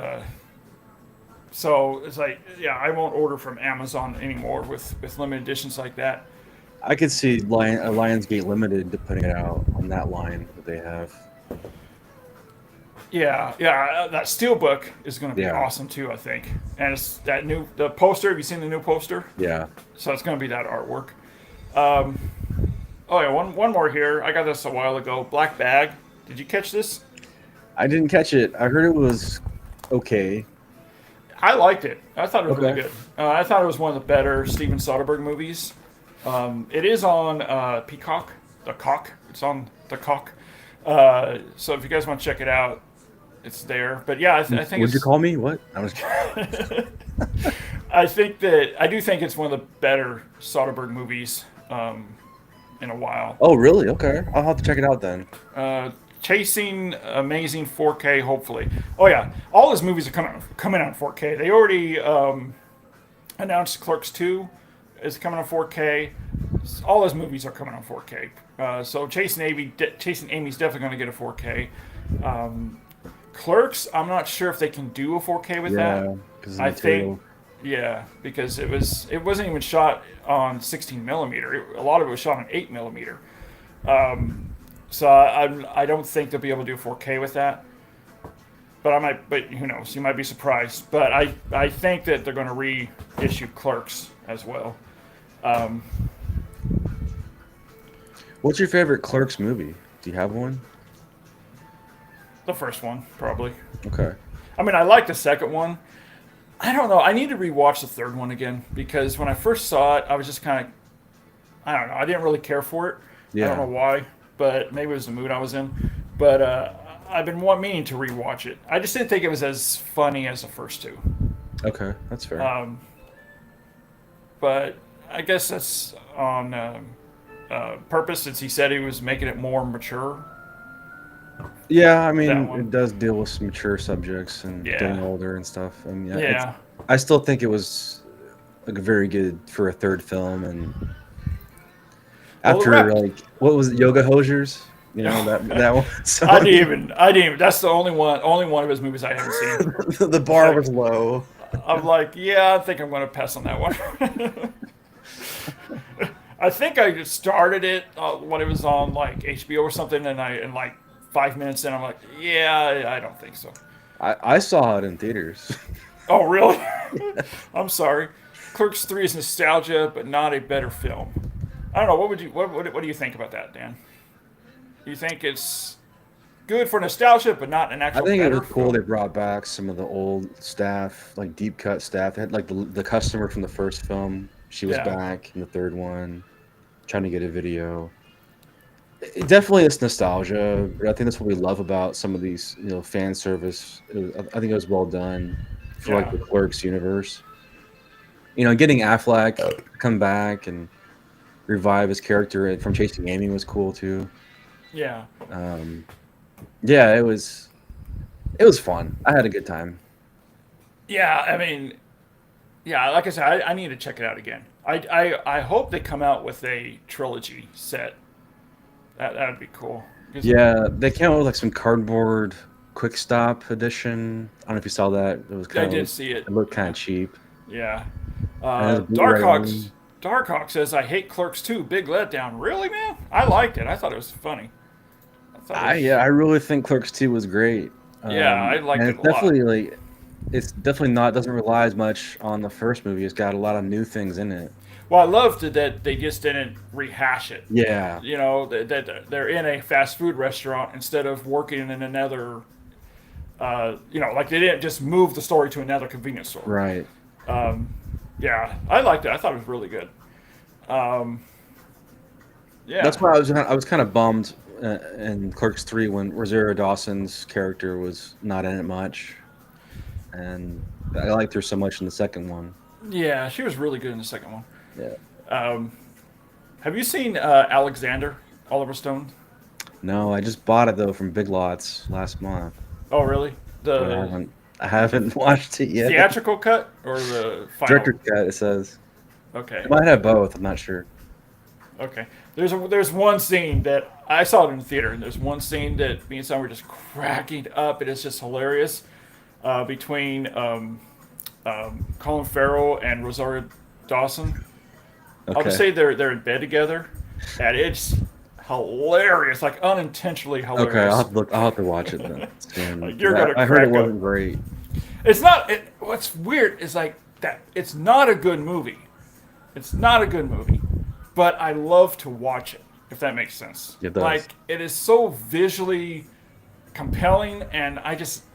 so it's like, yeah, I won't order from Amazon anymore with limited editions like that.
I could see Lionsgate Limited to putting it out on that line that they have.
Yeah, that steelbook is going to be awesome too, I think. And it's the poster. Have you seen the new poster?
Yeah.
So it's going to be that artwork. Oh yeah, one more here. I got this a while ago. Black Bag. Did you catch this?
I didn't catch it. I heard it was okay.
I liked it. I thought it was really good. I thought it was one of the better Steven Soderbergh movies. It is on Peacock. The Cock. It's on the Cock. So if you guys want to check it out, it's there. But yeah, I think.
Would you call me? What? I was.
I do think it's one of the better Soderbergh movies in a while.
Oh really? Okay, I'll have to check it out then.
Chasing amazing 4K, hopefully. Oh yeah, all his movies are coming out in 4K. They already announced Clerks 2 is coming on 4K. All his movies are coming on 4K. So Chasing Amy's definitely going to get a 4K. Clerks, I'm not sure if they can do a 4K with that. I think, because it wasn't even shot on 16 millimeter. A lot of it was shot on 8 millimeter. So I don't think they'll be able to do 4K with that. But who knows? You might be surprised. But I think that they're going to reissue Clerks as well.
What's your favorite Clerks movie? Do you have one?
The first one, probably.
Okay.
I mean, I like the second one. I don't know. I need to rewatch the third one again because when I first saw it, I was just kind of, I don't know. I didn't really care for it. Yeah. I don't know why, but maybe it was the mood I was in. But I've been meaning to rewatch it. I just didn't think it was as funny as the first two.
Okay, that's fair.
But I guess that's on purpose since he said he was making it more mature.
Yeah, I mean, it does deal with some mature subjects and getting older and stuff. And I still think it was like very good for a third film. And after what was it, Yoga Hosers? You know that one. So,
I didn't even. That's the only one of his movies I haven't seen.
The bar was low.
I'm like, I think I'm going to pass on that one. I think I started it when it was on like HBO or something, and like 5 minutes in, I'm like, I don't think so.
I saw it in theaters.
Oh, really? I'm sorry. Clerks 3 is nostalgia, but not a better film. I don't know. What do you think about that, Dan? Do you think it's good for nostalgia, but not an actual?
I think it was cool.
Film?
They brought back some of the old staff, like deep cut staff. They had like the customer from the first film. She was back in the third one, trying to get a video. It definitely is nostalgia, but I think that's what we love about some of these, fan service. I think it was well done for like the Clerks universe. Getting Affleck to come back and revive his character from Chasing Amy was cool too.
Yeah.
It was fun. I had a good time.
Yeah, I mean, like I said, I need to check it out again. I hope they come out with a trilogy set. That would be cool.
Yeah, they came out with like some cardboard quick stop edition. I don't know if you saw that. It was
I did see it.
It looked kind of cheap.
Yeah. Darkhawk says, I hate Clerks 2. Big letdown. Really, man? I liked it. I thought it was funny.
I really think Clerks 2 was great.
I liked it a lot.
Definitely it's definitely not doesn't rely as much on the first movie. It's got a lot of new things in it.
Well, I loved that they just didn't rehash it.
Yeah.
You know, that they're in a fast food restaurant instead of working in another. You know, like they didn't just move the story to another convenience store.
Right.
Yeah, I liked it. I thought it was really good. Yeah.
That's why I was kind of bummed in Clerks 3 when Rosario Dawson's character was not in it much, and I liked her so much in the second one.
Yeah, she was really good in the second one.
Yeah.
Have you seen Alexander, Oliver Stone?
No, I just bought it though from Big Lots last month.
Oh, really?
But I haven't watched it yet.
Theatrical cut or the final?
Director's cut, it says.
Okay.
It might have both. I'm not sure.
Okay. There's one scene that I saw it in the theater, and there's one scene that me and Sam were just cracking up. It is just hilarious between Colin Farrell and Rosario Dawson.
Okay.
I'll just say they're in bed together, and it's hilarious, like unintentionally hilarious.
Okay, I'll have to watch it then.
Like, you're gonna
I heard it
crack up.
wasn't great.
It's not. What's weird is like that. It's not a good movie. It's not a good movie, but I love to watch it. If that makes sense.
It does.
Like it is so visually compelling, and I just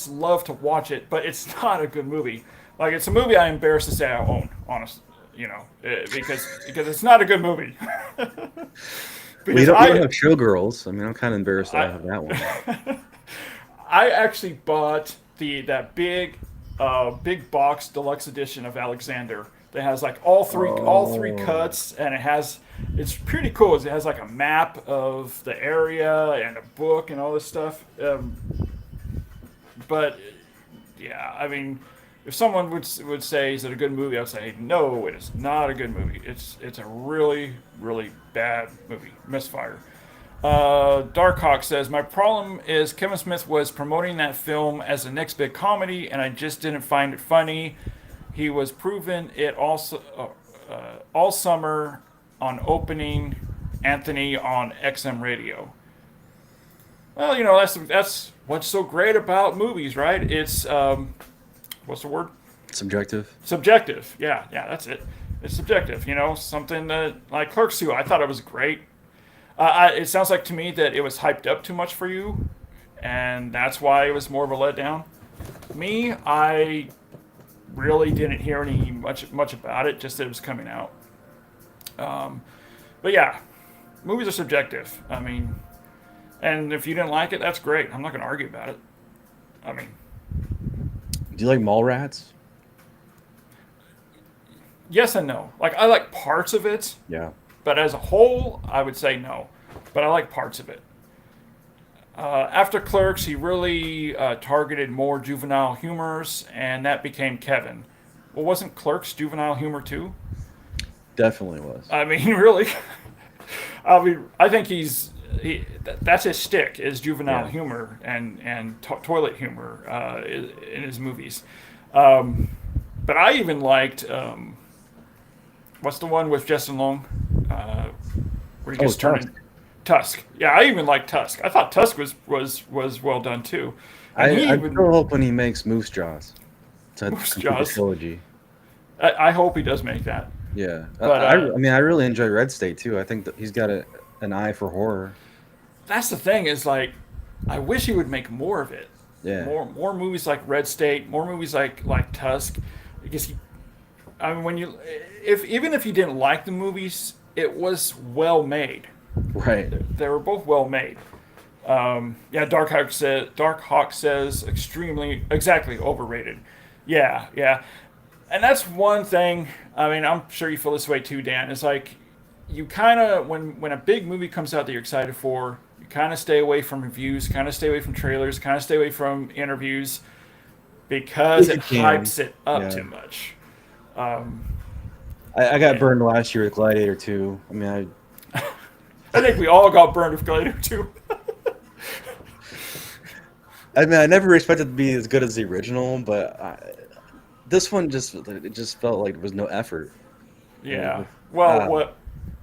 love to watch it. But it's not a good movie. Like it's a movie I'm embarrassed to say I own, honestly. You know, because it's not a good movie.
We don't have Showgirls. I mean, I'm kind of embarrassed that I have that one.
I actually bought that big box deluxe edition of Alexander that has like all three cuts, and it's pretty cool. It has like a map of the area and a book and all this stuff. But yeah, I mean, if someone would say, is it a good movie? I would say, no, it is not a good movie. It's a really, really bad movie. Misfire. Darkhawk says, my problem is Kevin Smith was promoting that film as the next big comedy, and I just didn't find it funny. He was proving it also all summer on opening Anthony on XM radio. Well, you know, that's what's so great about movies, right? It's what's the word?
Subjective.
Subjective. Yeah, that's it. It's subjective. You know, something that like Clerks 2, I thought it was great. It sounds like to me that it was hyped up too much for you, and that's why it was more of a letdown. Me, I really didn't hear any much about it, just that it was coming out. But yeah, movies are subjective. I mean, and if you didn't like it, that's great. I'm not going to argue about it. I mean,
do you like Mallrats?
Yes and no. Like I like parts of it.
Yeah.
But as a whole, I would say no. But I like parts of it. After Clerks, he really targeted more juvenile humors, and that became Kevin. Well, wasn't Clerks juvenile humor too?
Definitely was.
I mean, really? I think that's his shtick, is juvenile humor and toilet humor in his movies. But I even liked, what's the one with Justin Long? Where he just turned Tusk. Yeah, I even liked Tusk. I thought Tusk was well done too.
I still hope when he makes Moose Jaws.
Moose Jaws
trilogy.
I hope he does make that.
Yeah,
but
I mean, I really enjoy Red State too. I think that he's got an eye for horror. That's
the thing, is like, I wish he would make more of it.
Yeah,
more movies like Red State, more movies like Tusk, because I mean, even if you didn't like the movies, it was well made.
Right.
They were both well made. Darkhawk says exactly overrated. Yeah. And that's one thing. I mean, I'm sure you feel this way too, Dan. It's like you kind of, when a big movie comes out that you're excited for, you kind of stay away from reviews, kind of stay away from trailers, kind of stay away from interviews, because it hypes it up too much.
I got burned last year with Gladiator 2. I mean,
I think we all got burned with Gladiator 2.
I mean, I never expected it to be as good as the original, but this one just felt like there was no effort.
Yeah. Well,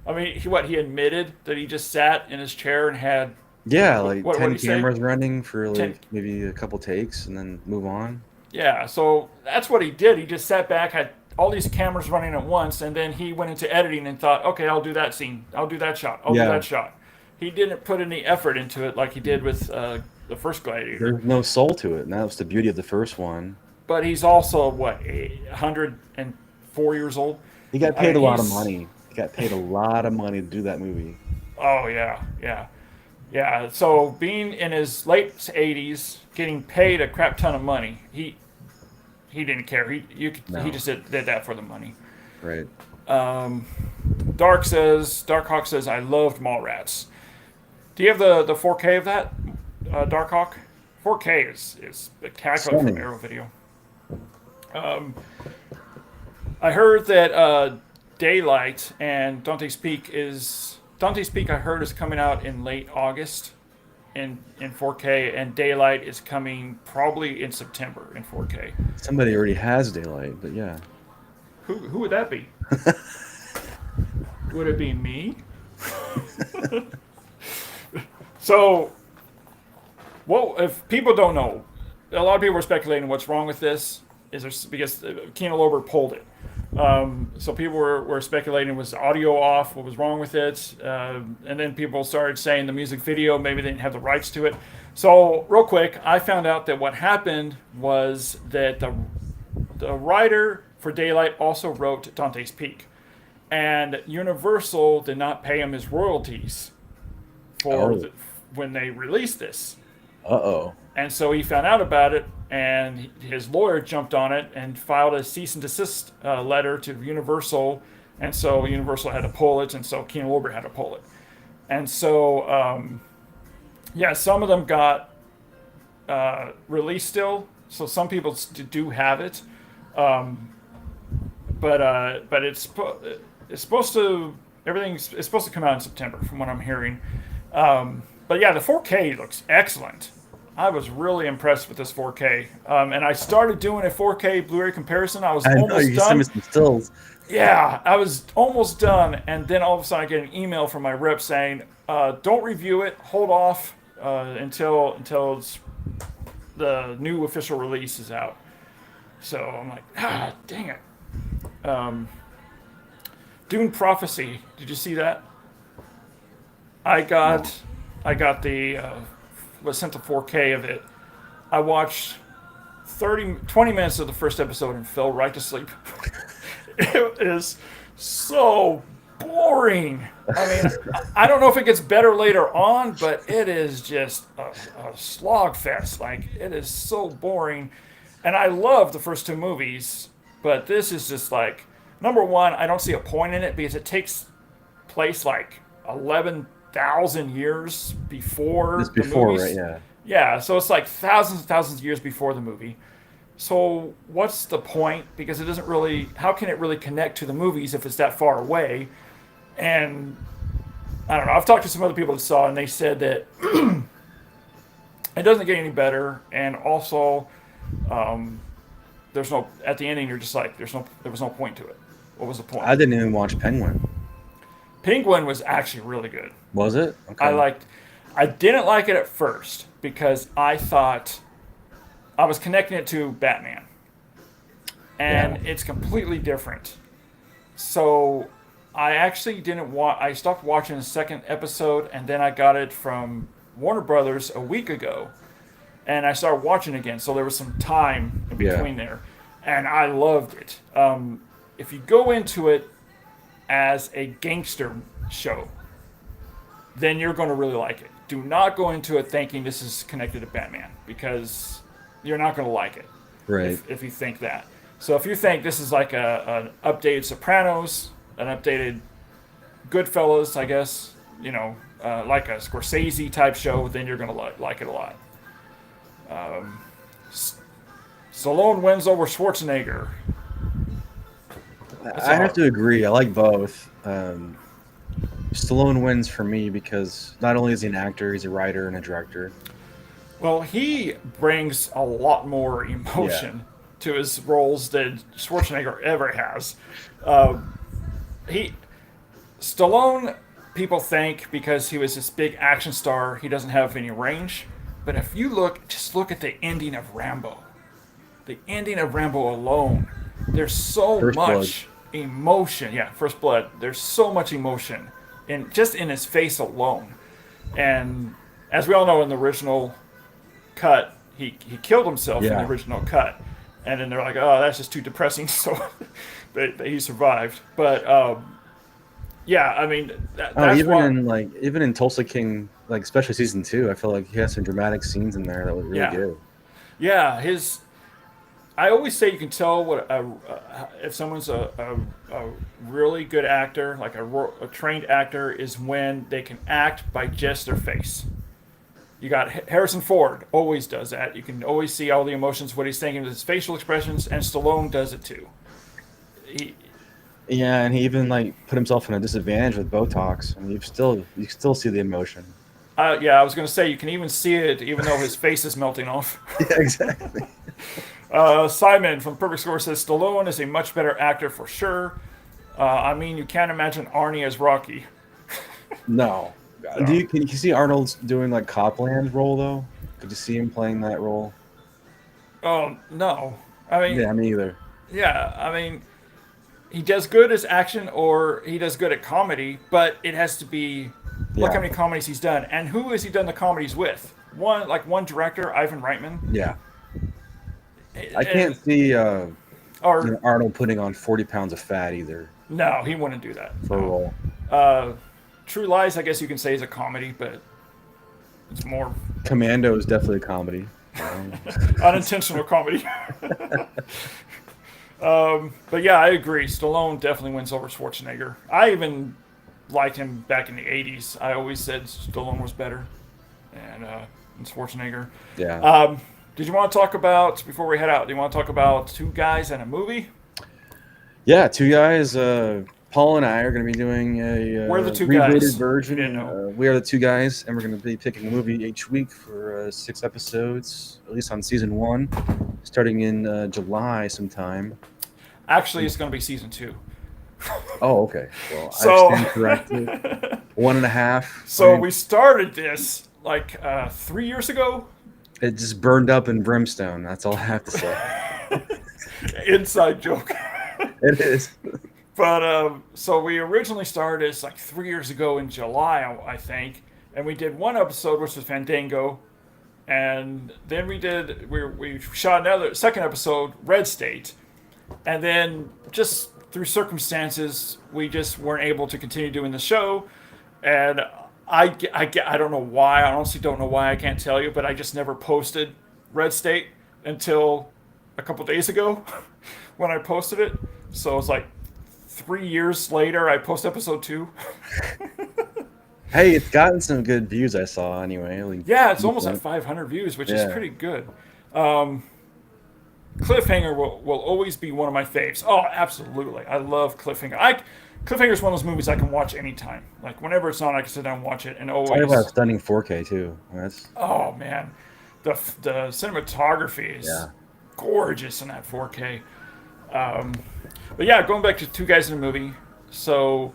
he admitted that he just sat in his chair and had
10 cameras running for maybe a couple takes and then move on.
Yeah, so that's what he did. He just sat back, had all these cameras running at once, and then he went into editing and thought, okay, I'll do that scene. I'll do that shot. I'll do that shot. He didn't put any effort into it like he did with the first Gladiator.
There's no soul to it, and that was the beauty of the first one.
But he's also, what, 104 years old?
He got paid a lot of money. He got paid a lot of money to do that movie.
Oh, yeah, yeah. Yeah, so being in his late 80s, getting paid a crap ton of money, he didn't care. He just did that for the money.
Right.
Dark Hawk says, I loved Mallrats. Do you have the 4K of that, Dark Hawk? 4K is spectacular from Arrow Video. I heard that Daylight and Dante's Peak I heard is coming out in late August in 4K, and Daylight is coming probably in September in 4K.
Somebody already has Daylight, but yeah.
Who would that be? Would it be me? So, well, if people don't know, a lot of people are speculating what's wrong with this. Because Keanu Lober pulled it. So people were speculating, was the audio off? What was wrong with it? And then people started saying the music video, maybe they didn't have the rights to it. So real quick, I found out that what happened was that the writer for Daylight also wrote Dante's Peak. And Universal did not pay him his royalties when they released this.
Uh-oh.
And so he found out about it, and his lawyer jumped on it and filed a cease and desist letter to Universal. And so Universal had to pull it, and so Keanu Lober had to pull it. And so, some of them got released still. So some people do have it, but it's supposed to it's supposed to come out in September, from what I'm hearing. But yeah, the 4K looks excellent. I was really impressed with this 4K, and I started doing a 4K Blu-ray comparison. I was almost done.
You some stills.
Yeah, I was almost done, and then all of a sudden I get an email from my rep saying, "Don't review it. Hold off until the new official release is out." So I'm like, dang it. Dune Prophecy. Did you see that? I got was sent the 4K of it. I watched 20 minutes of the first episode and fell right to sleep. It is so boring. I mean, I don't know if it gets better later on, but it is just a slog fest. Like, it is so boring. And I love the first two movies, but this is just like, number one, I don't see a point in it because it takes place like 11,000 years before
Just before,
the movies.
right? Yeah.
Yeah, so it's like thousands and thousands of years before the movie. So what's the point? Because it doesn't really, how can it really connect to the movies if it's that far away? And I don't know, I've talked to some other people that saw it, and they said that it doesn't get any better. And also, there's no, at the ending, you're just like, there was no point to it. What was the point?
I didn't even watch Penguin.
Penguin was actually really good.
Was it? Okay.
I didn't like it at first because I thought I was connecting it to Batman, and it's completely different. So I actually didn't I stopped watching the second episode, and then I got it from Warner Brothers a week ago, and I started watching again. So there was some time in between there, and I loved it. If you go into it as a gangster show, then you're going to really like it. Do not go into it thinking this is connected to Batman, because you're not going to like it.
Right.
If you think that. So if you think this is like an updated Sopranos, an updated Goodfellas, I guess, like a Scorsese type show, then you're going to like it a lot. Stallone wins over Schwarzenegger.
I have to agree. I like both. Stallone wins for me because not only is he an actor, he's a writer and a director.
Well, he brings a lot more emotion to his roles than Schwarzenegger ever has. Stallone, people think because he was this big action star, he doesn't have any range. But if you just look at the ending of Rambo. the ending of Rambo alone, there's so
First
much emotion. Yeah, First Blood. There's so much emotion in his face alone. And as we all know, in the original cut, he killed himself in the original cut. And then they're like, oh, that's just too depressing. So but he survived. But yeah, I mean, that's
even in Tulsa King, like especially season 2, I feel like he has some dramatic scenes in there that was really good.
Yeah, I always say you can tell what if someone's a really good actor, like a trained actor, is when they can act by just their face. You got Harrison Ford always does that. You can always see all the emotions, what he's thinking with his facial expressions, and Stallone does it too.
Yeah, and he even like put himself in a disadvantage with Botox, and you still see the emotion.
Yeah, I was going to say you can even see it, even though his face is melting off.
Yeah, exactly.
Simon from Perfect Score says Stallone is a much better actor for sure. I mean, you can't imagine Arnie as Rocky.
No. Can you see Arnold's doing like Copland's role though? Could you see him playing that role?
Oh no! I mean,
yeah, me either.
Yeah, I mean, he does good as action or he does good at comedy, but it has to be. Look how many comedies he's done, and who has he done the comedies with? One director, Ivan Reitman.
Yeah. I can't see Arnold putting on 40 pounds of fat either.
No, he wouldn't do that.
For a role.
True Lies, I guess you can say, is a comedy, but it's more...
Commando is definitely a comedy.
Unintentional comedy. But yeah, I agree. Stallone definitely wins over Schwarzenegger. I even liked him back in the 80s. I always said Stallone was better than Schwarzenegger.
Yeah.
Did you want to talk about, before we head out, do you want to talk about Two Guys and a Movie?
Yeah, Two Guys. Paul and I are going to be doing a
We're the two
rebooted
guys.
version. We are the Two Guys, and we're going to be picking a movie each week for 6 episodes, at least on season 1, starting in July sometime.
Actually, it's going to be season 2.
Oh, okay. Well,
So,
I stand corrected. 1.5.
So we started this like 3 years ago.
It just burned up in brimstone. That's all I have to say.
Inside joke.
It is.
But so we originally started this like 3 years ago in July, I think, and we did one episode, which was Fandango, and then we shot another second episode, Red State, and then just through circumstances, we just weren't able to continue doing the show, and I don't know why. I honestly don't know why. I can't tell you, but I just never posted Red State until a couple days ago when I posted it. So it's like 3 years later, I post episode 2.
Hey, it's gotten some good views, I saw, anyway.
Yeah, it's almost at 500 views, which is pretty good. Cliffhanger will always be one of my faves. Oh, absolutely. I love Cliffhanger. Cliffhanger is one of those movies I can watch anytime. Like, whenever it's on, I can sit down and watch it. And always...
Talk about stunning 4K, too.
Oh, man. The cinematography is gorgeous in that 4K. But yeah, going back to Two Guys in a Movie. So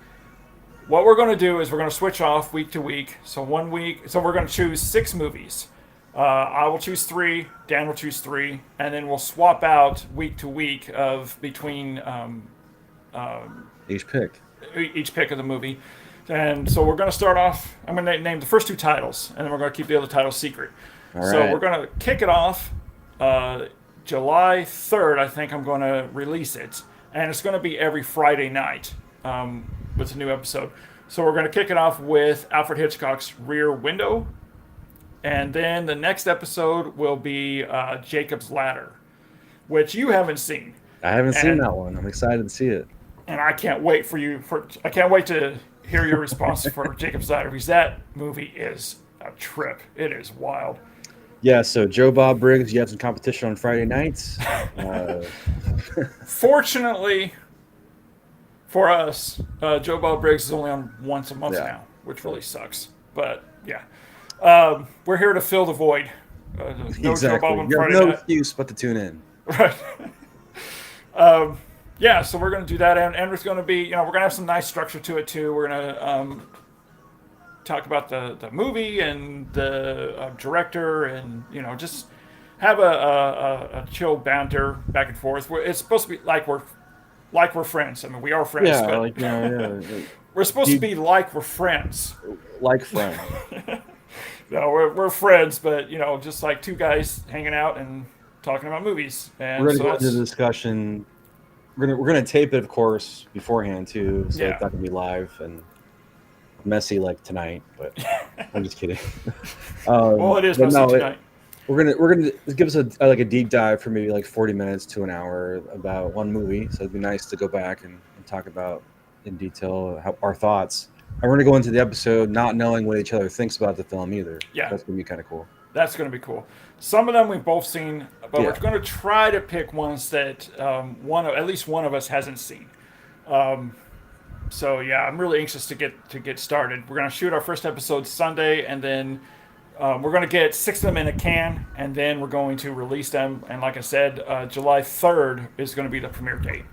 what we're going to do is we're going to switch off week to week. So we're going to choose 6 movies. I will choose 3, Dan will choose 3, and then we'll swap out week to week between
each pick
of the movie. And so we're going to start off, I'm going to name the first 2 titles, and then we're going to keep the other titles secret.
All
so
right.
We're going to kick it off July 3rd, I think I'm going to release it. And it's going to be every Friday night with a new episode. So we're going to kick it off with Alfred Hitchcock's Rear Window. And then the next episode will be Jacob's Ladder, which you haven't seen.
I haven't seen that one. I'm excited to see it.
And I can't wait I can't wait to hear your response for Jacob's Ladder, because that movie is a trip. It is wild.
Yeah, so Joe Bob Briggs, you have some competition on Friday nights.
Fortunately for us, Joe Bob Briggs is only on once a month now, which really sucks. But yeah, we're here to fill the void. No Joe Bob on Friday night.
Excuse but to tune in.
Right. Yeah, so we're going to do that, and it's going to be, we're going to have some nice structure to it too. We're going to talk about the movie and the director, and just have a chill banter back and forth. It's supposed to be like we're friends. I mean, we are friends.
Yeah,
but
like yeah.
we're supposed to be like we're friends.
Like friend.
No, we're friends, but just like two guys hanging out and talking about movies. And
We're gonna
so
go into the discussion. We're gonna tape it, of course, beforehand too, so
Yeah.
it's not gonna be live and messy like tonight. But I'm just kidding.
well, it is mostly tonight.
We're gonna give us a deep dive for maybe like 40 minutes to an hour about one movie. So it'd be nice to go back and talk about in detail our thoughts. And we're gonna go into the episode not knowing what each other thinks about the film either.
Yeah.
That's gonna be kind of cool.
That's going to be cool. Some of them we've both seen, but
Yeah.
we're going to try to pick ones that at least one of us hasn't seen. So yeah, I'm really anxious to get started. We're going to shoot our first episode Sunday, and then we're going to get 6 of them in a can, and then we're going to release them. And like I said, July 3rd is going to be the premiere date.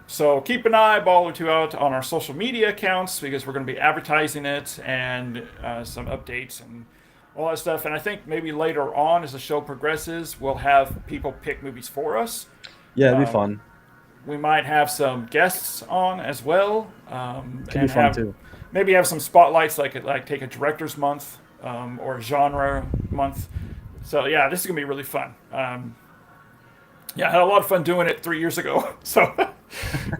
So keep an eyeball or two out on our social media accounts, because we're going to be advertising it and some updates and all that stuff. And I think maybe later on, as the show progresses, we'll have people pick movies for us.
Yeah, it'd be fun.
We might have some guests on as well.
Could be fun too.
Maybe have some spotlights, like take a director's month or a genre month. So yeah, this is gonna be really fun. Yeah, I had a lot of fun doing it 3 years ago, so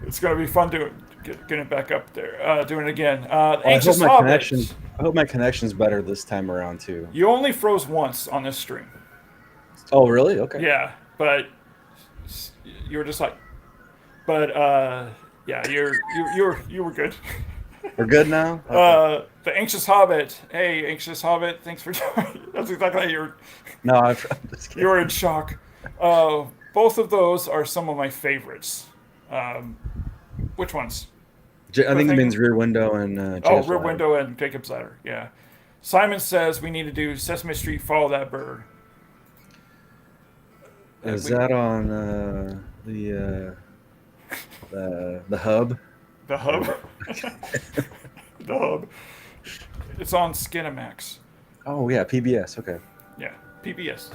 it's gonna be fun getting it back up there, doing it again. Anxious Hobbit.
I hope my connection's better this time around too.
You only froze once on this stream.
Oh, really? Okay.
Yeah, but you were just like, but yeah, you were good.
We're good now. Okay.
The Anxious Hobbit. Hey, Anxious Hobbit. Thanks for joining. That's exactly how you're.
No, I'm just kidding.
You were in shock. Both of those are some of my favorites. Which ones?
I think it means Rear Window and Jacob's
Rear
Ladder.
Window and Jacob's Ladder. Yeah. Simon says we need to do Sesame Street, Follow That Bird.
Is that on the hub?
The Hub? The Hub. It's on Skinamax.
Oh yeah, PBS. Okay.
Yeah, PBS.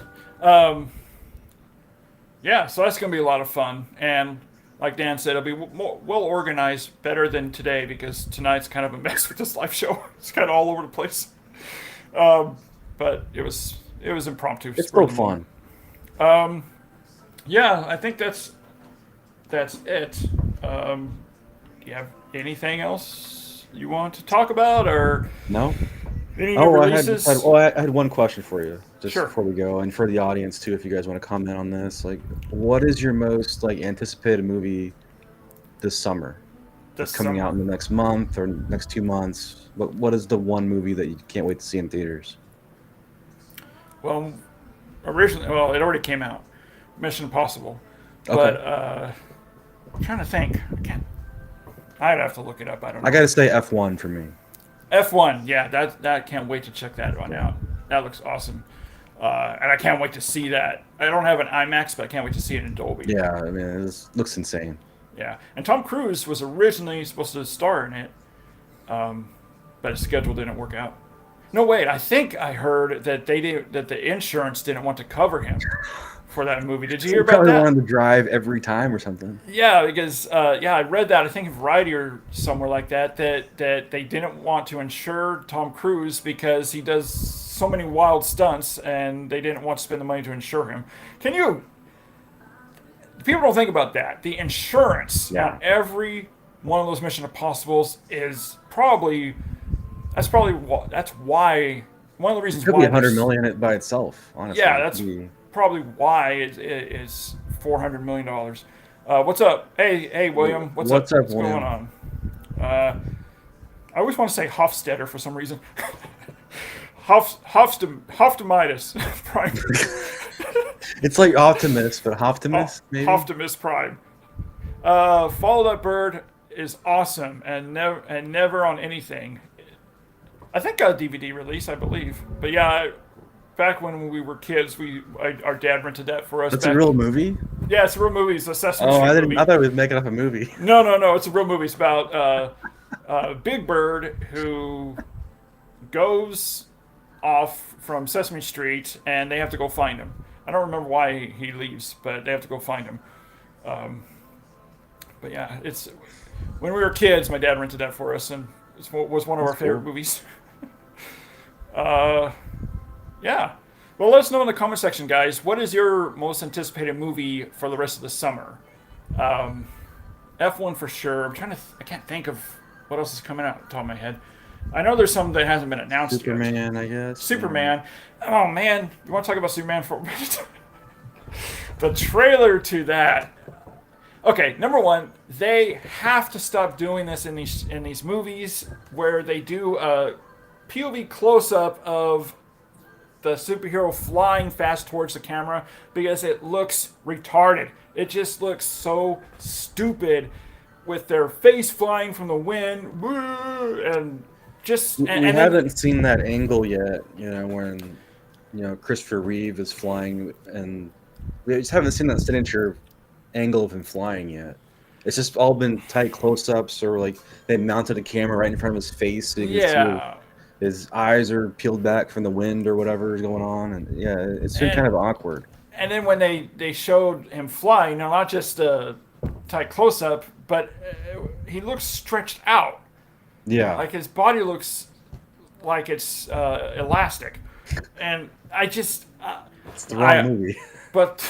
Yeah, so that's going to be a lot of fun. And like Dan said, it'll be more well organized, better than today, because tonight's kind of a mess with this live show. It's kind of all over the place. But it was impromptu.
It's still fun.
Yeah, I think that's it. Do you have anything else you want to talk about, or
No.
any new releases?
I had one question for you, just
Sure.
before we go, and for the audience too, if you guys want to comment on this. Like, what is your most anticipated movie this summer? That's coming out in the next month or next 2 months? What is the one movie that you can't wait to see in theaters?
Well, originally, it already came out. Mission Impossible.
Okay.
But I'm trying to think. I'd have to look it up. I don't know.
I gotta say F1 for me.
F1, yeah, that can't wait to check that one out. That looks awesome. And I can't wait to see that. I don't have an IMAX, but I can't wait to see it in Dolby.
Yeah, I mean, it looks insane.
Yeah, and Tom Cruise was originally supposed to star in it, but his schedule didn't work out. No, wait, I think I heard that that the insurance didn't want to cover him for that movie. Did you hear about
probably
that?
wanted to drive every time or something.
Yeah, because I read that. I think in Variety or somewhere like that they didn't want to insure Tom Cruise because he does so many wild stunts, and they didn't want to spend the money to insure him. People don't think about that. The insurance on every one of those Mission Impossibles is that's why one of the reasons
It could
why
be $100 million in it by itself. Honestly,
yeah, that's probably why it is $400 million. What's up? Hey, William. What's up?
William?
What's going on? I always want to say Hofstetter for some reason. Hoftamitis Prime.
It's like Optimus, but Optimus, maybe?
Optimus Prime. Follow That Bird is awesome and never on anything. I think got a DVD release, I believe. But yeah, back when we were kids, our dad rented that for us.
That's a real movie?
Yeah, it's a real movie. It's a Sesame Street movie.
I thought it was making up a movie.
No. It's a real movie. It's about Big Bird who goes off from Sesame Street, and they have to go find him. I don't remember why he leaves, but they have to go find him. But yeah, it's when we were kids, my dad rented that for us, and it was one of our favorite movies. Yeah. Well, let us know in the comment section, guys. What is your most anticipated movie for the rest of the summer? F1 for sure. I can't think of what else is coming out on the top of my head. I know there's some that hasn't been announced yet.
Superman, I guess.
Superman. Oh, man. You want to talk about Superman for a minute? The trailer to that. Okay, number one, they have to stop doing this in these movies where they do a POV close-up of the superhero flying fast towards the camera, because it looks retarded. It just looks so stupid with their face flying from the wind, and just...
We haven't seen that angle yet, when, Christopher Reeve is flying, and we just haven't seen that signature angle of him flying yet. It's just all been tight close-ups, or like they mounted a camera right in front of his face, so you can see his eyes are peeled back from the wind or whatever is going on, and yeah, it's been kind of awkward.
And then when they showed him flying, not just a tight close-up, but he looks stretched out.
Yeah,
like his body looks like it's elastic, and I just
it's the wrong movie.
But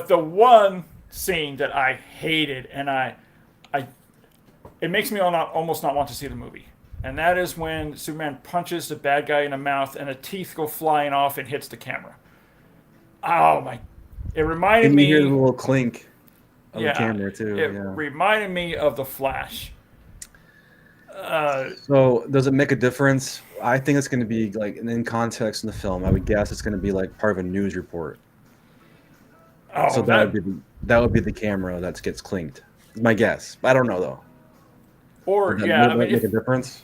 the one scene that I hated, and it makes me almost not want to see the movie. And that is when Superman punches the bad guy in the mouth and the teeth go flying off and hits the camera. Oh my! It reminded me.
You hear the little clink of the camera too.
It reminded me of The Flash.
So does it make a difference? I think it's going to be like in context in the film. I would guess it's going to be like part of a news report.
Oh,
so that would be the camera that gets clinked. My guess. I don't know though.
Or
would that make a difference?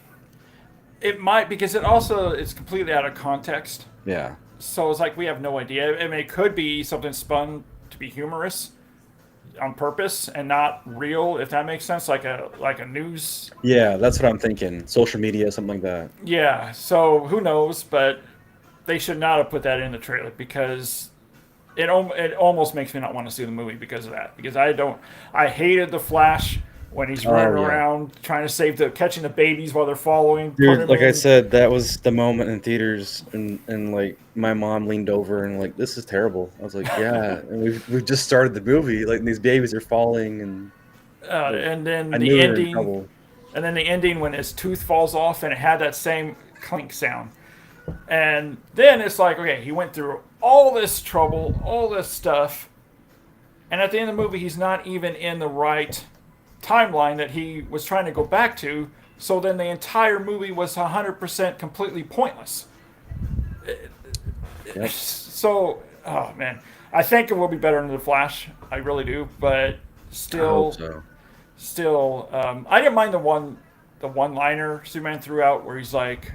It might, because it's completely out of context.
Yeah.
So it's like we have no idea. I mean, it could be something spun to be humorous on purpose and not real, if that makes sense, like a news.
Yeah, that's what I'm thinking. Social media, something like that.
Yeah. So who knows? But they should not have put that in the trailer, because it almost makes me not want to see the movie because of that. Because I hated The Flash when he's running around trying to catching the babies while they're following.
Dude, like I said, that was the moment in theaters, and like my mom leaned over and like, this is terrible. I was like, yeah, and we've just started the movie. Like these babies are falling, and
and then the ending, when his tooth falls off and it had that same clink sound, and then it's like, okay, he went through all this trouble, all this stuff, and at the end of the movie, he's not even in the right timeline that he was trying to go back to, so then the entire movie was 100% completely pointless.
Yep.
So, oh man, I think it will be better than The Flash. I really do, but still, I didn't mind the one-liner Superman threw out where he's like,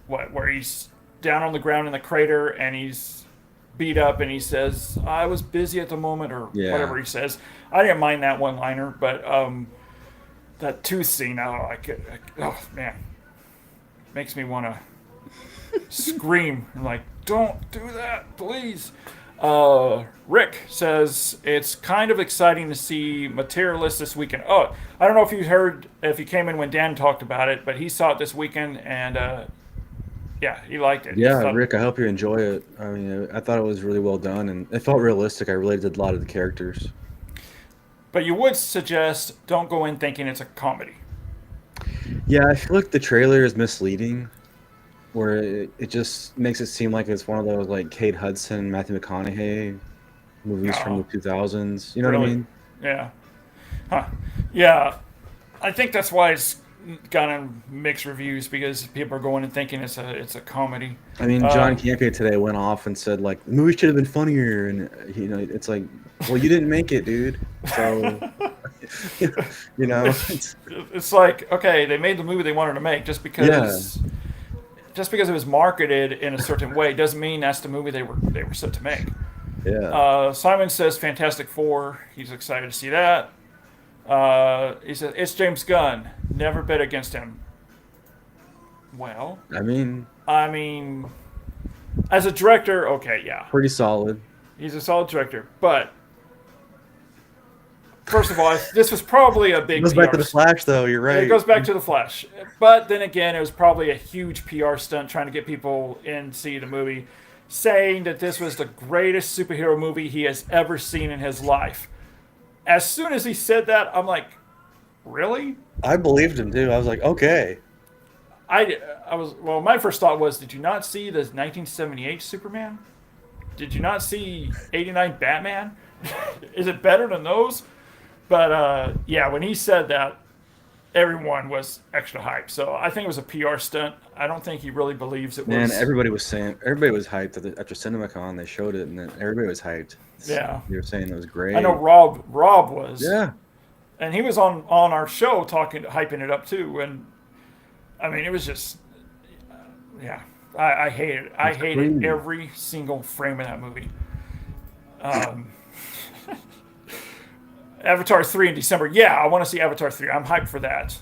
where he's down on the ground in the crater and he's beat up and he says, I was busy at the moment, or whatever he says. I didn't mind that one-liner, but that tooth scene, oh man, makes me want to scream. I'm like, don't do that, please. Rick says it's kind of exciting to see Materialist this weekend. Oh, I don't know if you came in when Dan talked about it, but he saw it this weekend, and yeah, he liked it.
Yeah, Rick, I hope you enjoy it. I mean, I thought it was really well done, and it felt realistic. I related to a lot of the characters.
But you would suggest don't go in thinking it's a comedy.
Yeah, I feel like the trailer is misleading, where it just makes it seem like it's one of those like Kate Hudson, Matthew McConaughey movies from the 2000s. You know what I mean?
Yeah. Huh. Yeah. I think that's why it's gotten mixed reviews, because people are going and thinking it's a comedy.
I mean, John Campea today went off and said like the movie should have been funnier, and it's like, well, you didn't make it, dude. So
it's like, okay, they made the movie they wanted to make. Just because it was marketed in a certain way doesn't mean that's the movie they were set to make.
Yeah.
Simon says Fantastic Four. He's excited to see that. He says it's James Gunn. Never bet against him. Well,
I mean,
as a director, okay, yeah,
pretty solid.
he's a solid director. But first of all, this was probably a big
It goes
PR
back to the Flash, though. You're right.
It goes back to the Flash. But then again, it was probably a huge PR stunt trying to get people in to see the movie, saying that this was the greatest superhero movie he has ever seen in his life. As soon as he said that, I'm like, really?
I believed him too. I was like, okay.
Well, my first thought was, did you not see the 1978 Superman? Did you not see 89 Batman? Is it better than those? But yeah, when he said that, everyone was extra hyped. So I think it was a PR stunt. I don't think he really believes it was.
Man, everybody was hyped after CinemaCon. They showed it, and then everybody was hyped.
Yeah,
they were saying it was great.
I know Rob was.
Yeah,
and he was on our show hyping it up too. And I mean, it was just, yeah, I hated it. I hated every single frame of that movie. Avatar 3 in December. Yeah, I want to see Avatar 3. I'm hyped for that.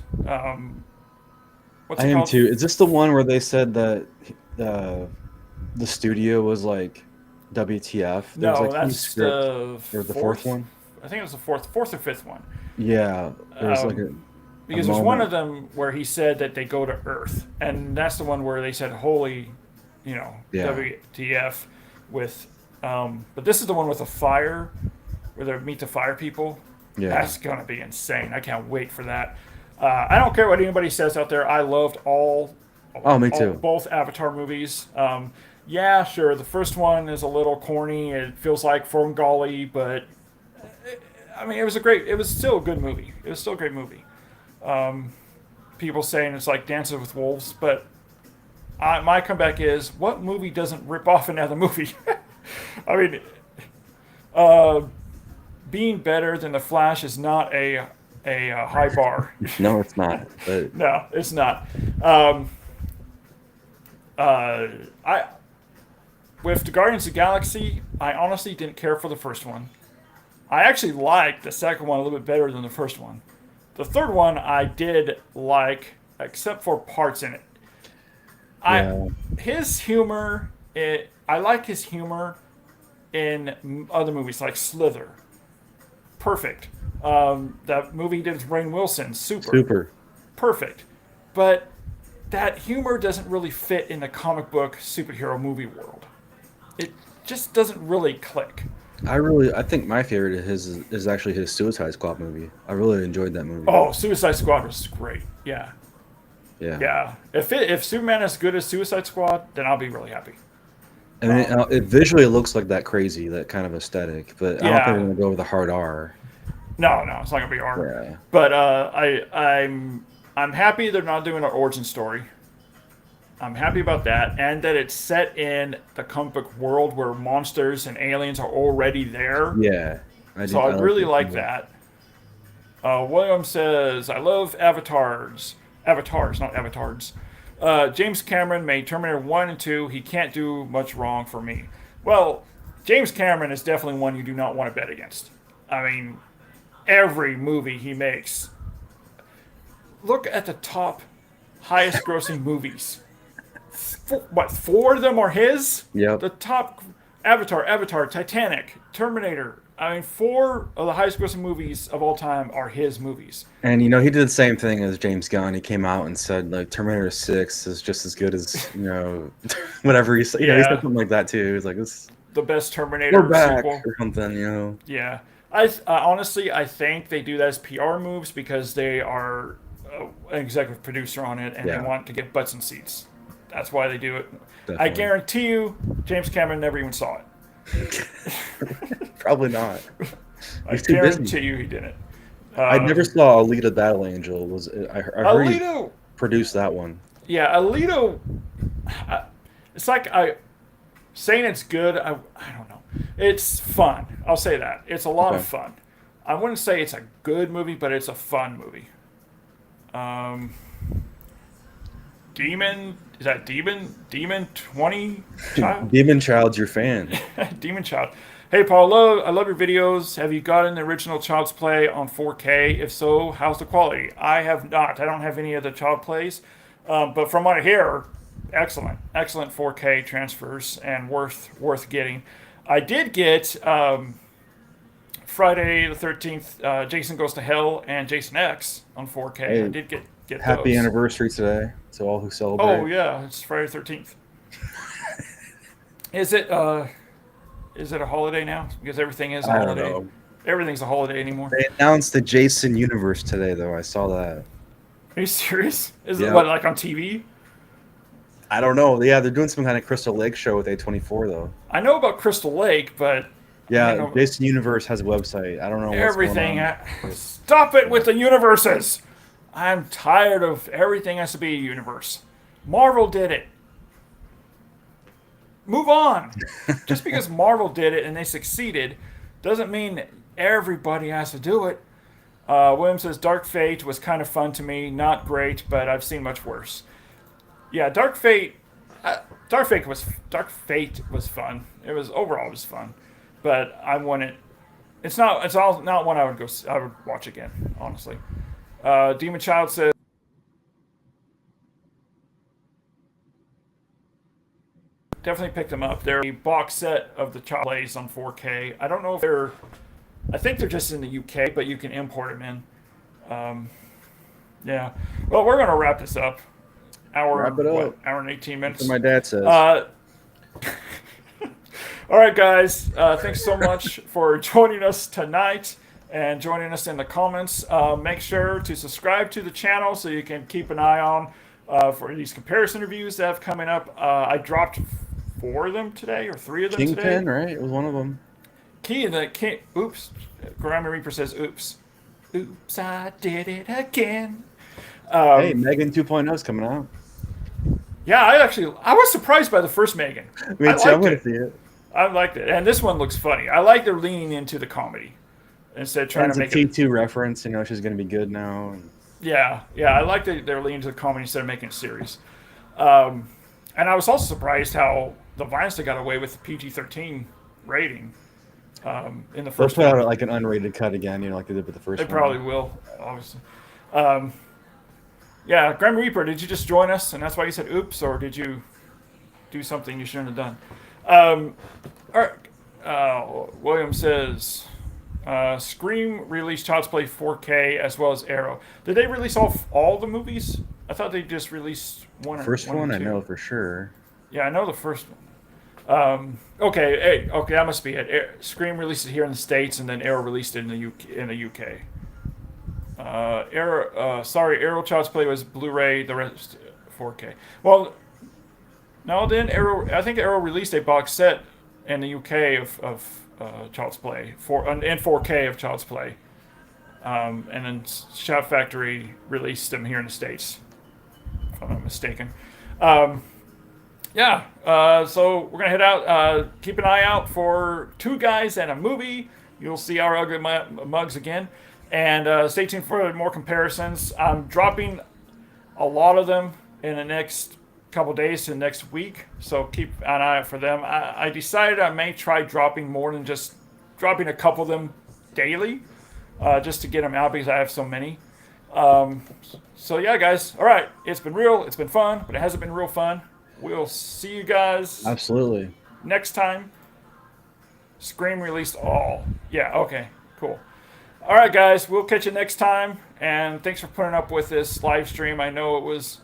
What's it
I am
called?
too. Is this the one where they said that the studio was like WTF?
No,
like
that's
or the fourth one.
I think it was the fourth or fifth one.
Yeah, there's
because there's one of them where he said that they go to Earth, and that's the one where they said holy, WTF with. But this is the one with the fire, where they meet the fire people.
Yeah,
that's gonna be insane. I can't wait for that. I don't care what anybody says out there. I loved
me too.
Both Avatar movies. Yeah, sure. The first one is a little corny. It feels like Ferngully, but I mean, it was still a good movie. It was still a great movie. People saying it's like Dances with Wolves, but my comeback is, what movie doesn't rip off another movie? I mean, being better than the Flash is not a high bar.
No, it's not. But...
No, it's not. With the Guardians of the Galaxy, I honestly didn't care for the first one. I actually liked the second one a little bit better than the first one. The third one I did like, except for parts in it. His humor, I like his humor in other movies like Slither. Perfect. That movie he did with Rainn Wilson, super. Perfect. But that humor doesn't really fit in the comic book superhero movie world. It just doesn't really click. I think my favorite of his is actually his Suicide Squad movie. I really enjoyed that movie. Oh, Suicide Squad was great. Yeah. If Superman is as good as Suicide Squad, then I'll be really happy.
I mean, it visually looks like that crazy, that kind of aesthetic, but I don't think we're gonna go with a hard R.
No, it's not gonna be hard.
Yeah.
But I'm happy they're not doing an origin story. I'm happy about that, and that it's set in the comic book world where monsters and aliens are already there.
Yeah,
I really like that. William says, "I love avatars, not avatars." James Cameron made Terminator 1 and 2. He can't do much wrong for me. Well, James Cameron is definitely one you do not want to bet against. I mean, every movie he makes. Look at the top highest grossing movies. Four of them are his?
Yep.
The top Avatar, Titanic, Terminator. I mean, 4 of the highest grossing movies of all time are his movies.
And he did the same thing as James Gunn. He came out and said like Terminator 6 is just as good as whatever he said. He said something like that too. He was like, "This
the best Terminator sequel
or something."
Yeah, I honestly think they do that as PR moves because they are an executive producer on it and they want to get butts in seats. That's why they do it. Definitely. I guarantee you, James Cameron never even saw it.
Probably not.
I guarantee you he didn't.
I never saw Alita Battle Angel. I heard
Alita
he produced that one.
Yeah, Alita. It's like saying it's good. I don't know. It's fun. I'll say that. It's a lot of fun. I wouldn't say it's a good movie, but it's a fun movie. Demon. Is that Demon? Demon 20 Child?
Demon Child's your fan.
Demon Child. Hey, Paul, I love your videos. Have you gotten the original Child's Play on 4K? If so, how's the quality? I have not. I don't have any of the Child Plays. But from what I hear, excellent 4K transfers and worth getting. I did get Friday the 13th, Jason Goes to Hell and Jason X on 4K.
Hey,
I did get
happy
those.
anniversary today to all who celebrate.
Oh yeah, it's Friday the 13th. Is it a holiday now? Because everything is a
I don't
holiday.
know.
Everything's a holiday anymore.
They announced the Jason universe today, though. I saw that.
Are you serious? Is it
Yeah.
what, like on TV?
I don't know. Yeah, they're doing some kind of Crystal Lake show with A24, though.
I know about Crystal Lake, but
Yeah,
I know
Jason Universe has a website. I don't know what's
everything.
going on.
Stop it with the universes. I'm tired of everything has to be a universe. Marvel did it. Move on. Just because Marvel did it and they succeeded doesn't mean everybody has to do it. William says Dark Fate was kind of fun to me. Not great, but I've seen much worse. Yeah, Dark Fate was fun. It was fun, but I wouldn't. It's all not one I would watch again, honestly. Demon Child says definitely pick them up. They're a box set of the Child plays on 4K. I don't know if they're. I think they're just in the UK, but you can import them in. Yeah. Well, we're gonna wrap this up.
Wrap it up.
Hour and 18 minutes.
That's what my dad says.
All right, guys. Thanks so much for joining us tonight and joining us in the comments. Make sure to subscribe to the channel so you can keep an eye on for these comparison reviews that have coming up. I dropped 4 of them today, or 3 of them today.
Kingpin, right? It was one of them.
Oops. Grammy Reaper says, oops. Oops, I did it again.
Hey, Megan 2.0 is coming out.
Yeah, I was surprised by the first Megan.
Me too. I'm going to see it.
I liked it. And this one looks funny. I like they're leaning into the comedy instead of trying to make
it. It's a T2 reference. You know, she's going to be good now.
Yeah. I like that they're leaning into the comedy instead of making it serious. And I was also surprised how the violence got away with the PG-13 rating in the first
They'll put out like an unrated cut again, you know, like they did with the first one.
They probably will, obviously. Yeah, Grim Reaper, did you just join us and that's why you said oops, or did you do something you shouldn't have done? All right. William says, Scream released Child's Play 4K as well as Arrow. Did they release all the movies? I thought they just released one.
First one,
or
I
two.
know for sure.
Yeah, I know the first one. Okay, that must be it. Scream released it here in the States, and then Arrow released it in the UK. Arrow Child's Play was Blu-ray, the rest 4K. Well, no, then I think Arrow released a box set in the UK of Child's Play and 4K of Child's Play, and then Shout Factory released them here in the States, if I'm not mistaken. So we're gonna head out. Keep an eye out for Two Guys and a Movie. You'll see our ugly mugs again, and stay tuned for more comparisons. I'm dropping a lot of them in the next couple days to next week, so keep an eye out for them. I decided I may try dropping more than just dropping a couple of them daily, just to get them out because I have so many. So yeah, guys. All right, it's been real. It's been fun, but it hasn't been real fun. We'll see you guys
Absolutely.
next time. Scream released all. Yeah, okay, cool. All right, guys, we'll catch you next time. And thanks for putting up with this live stream. I know it was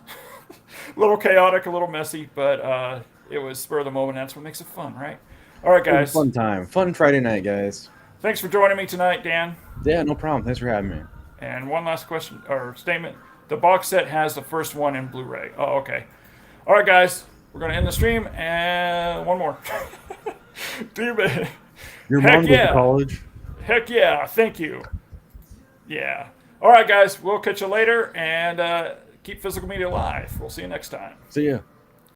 a little chaotic, a little messy, but it was spur of the moment. That's what makes it fun, right? All right, guys.
Fun time. Fun Friday night, guys.
Thanks for joining me tonight, Dan.
Yeah, no problem. Thanks for having me.
And one last question or statement. The box set has the first one in Blu-ray. Oh, okay. All right, guys. We're going to end the stream. And one more. Dude,
Your mom goes to college?
Heck yeah. Thank you. Yeah. All right, guys. We'll catch you later. And keep physical media alive. We'll see you next time.
See ya.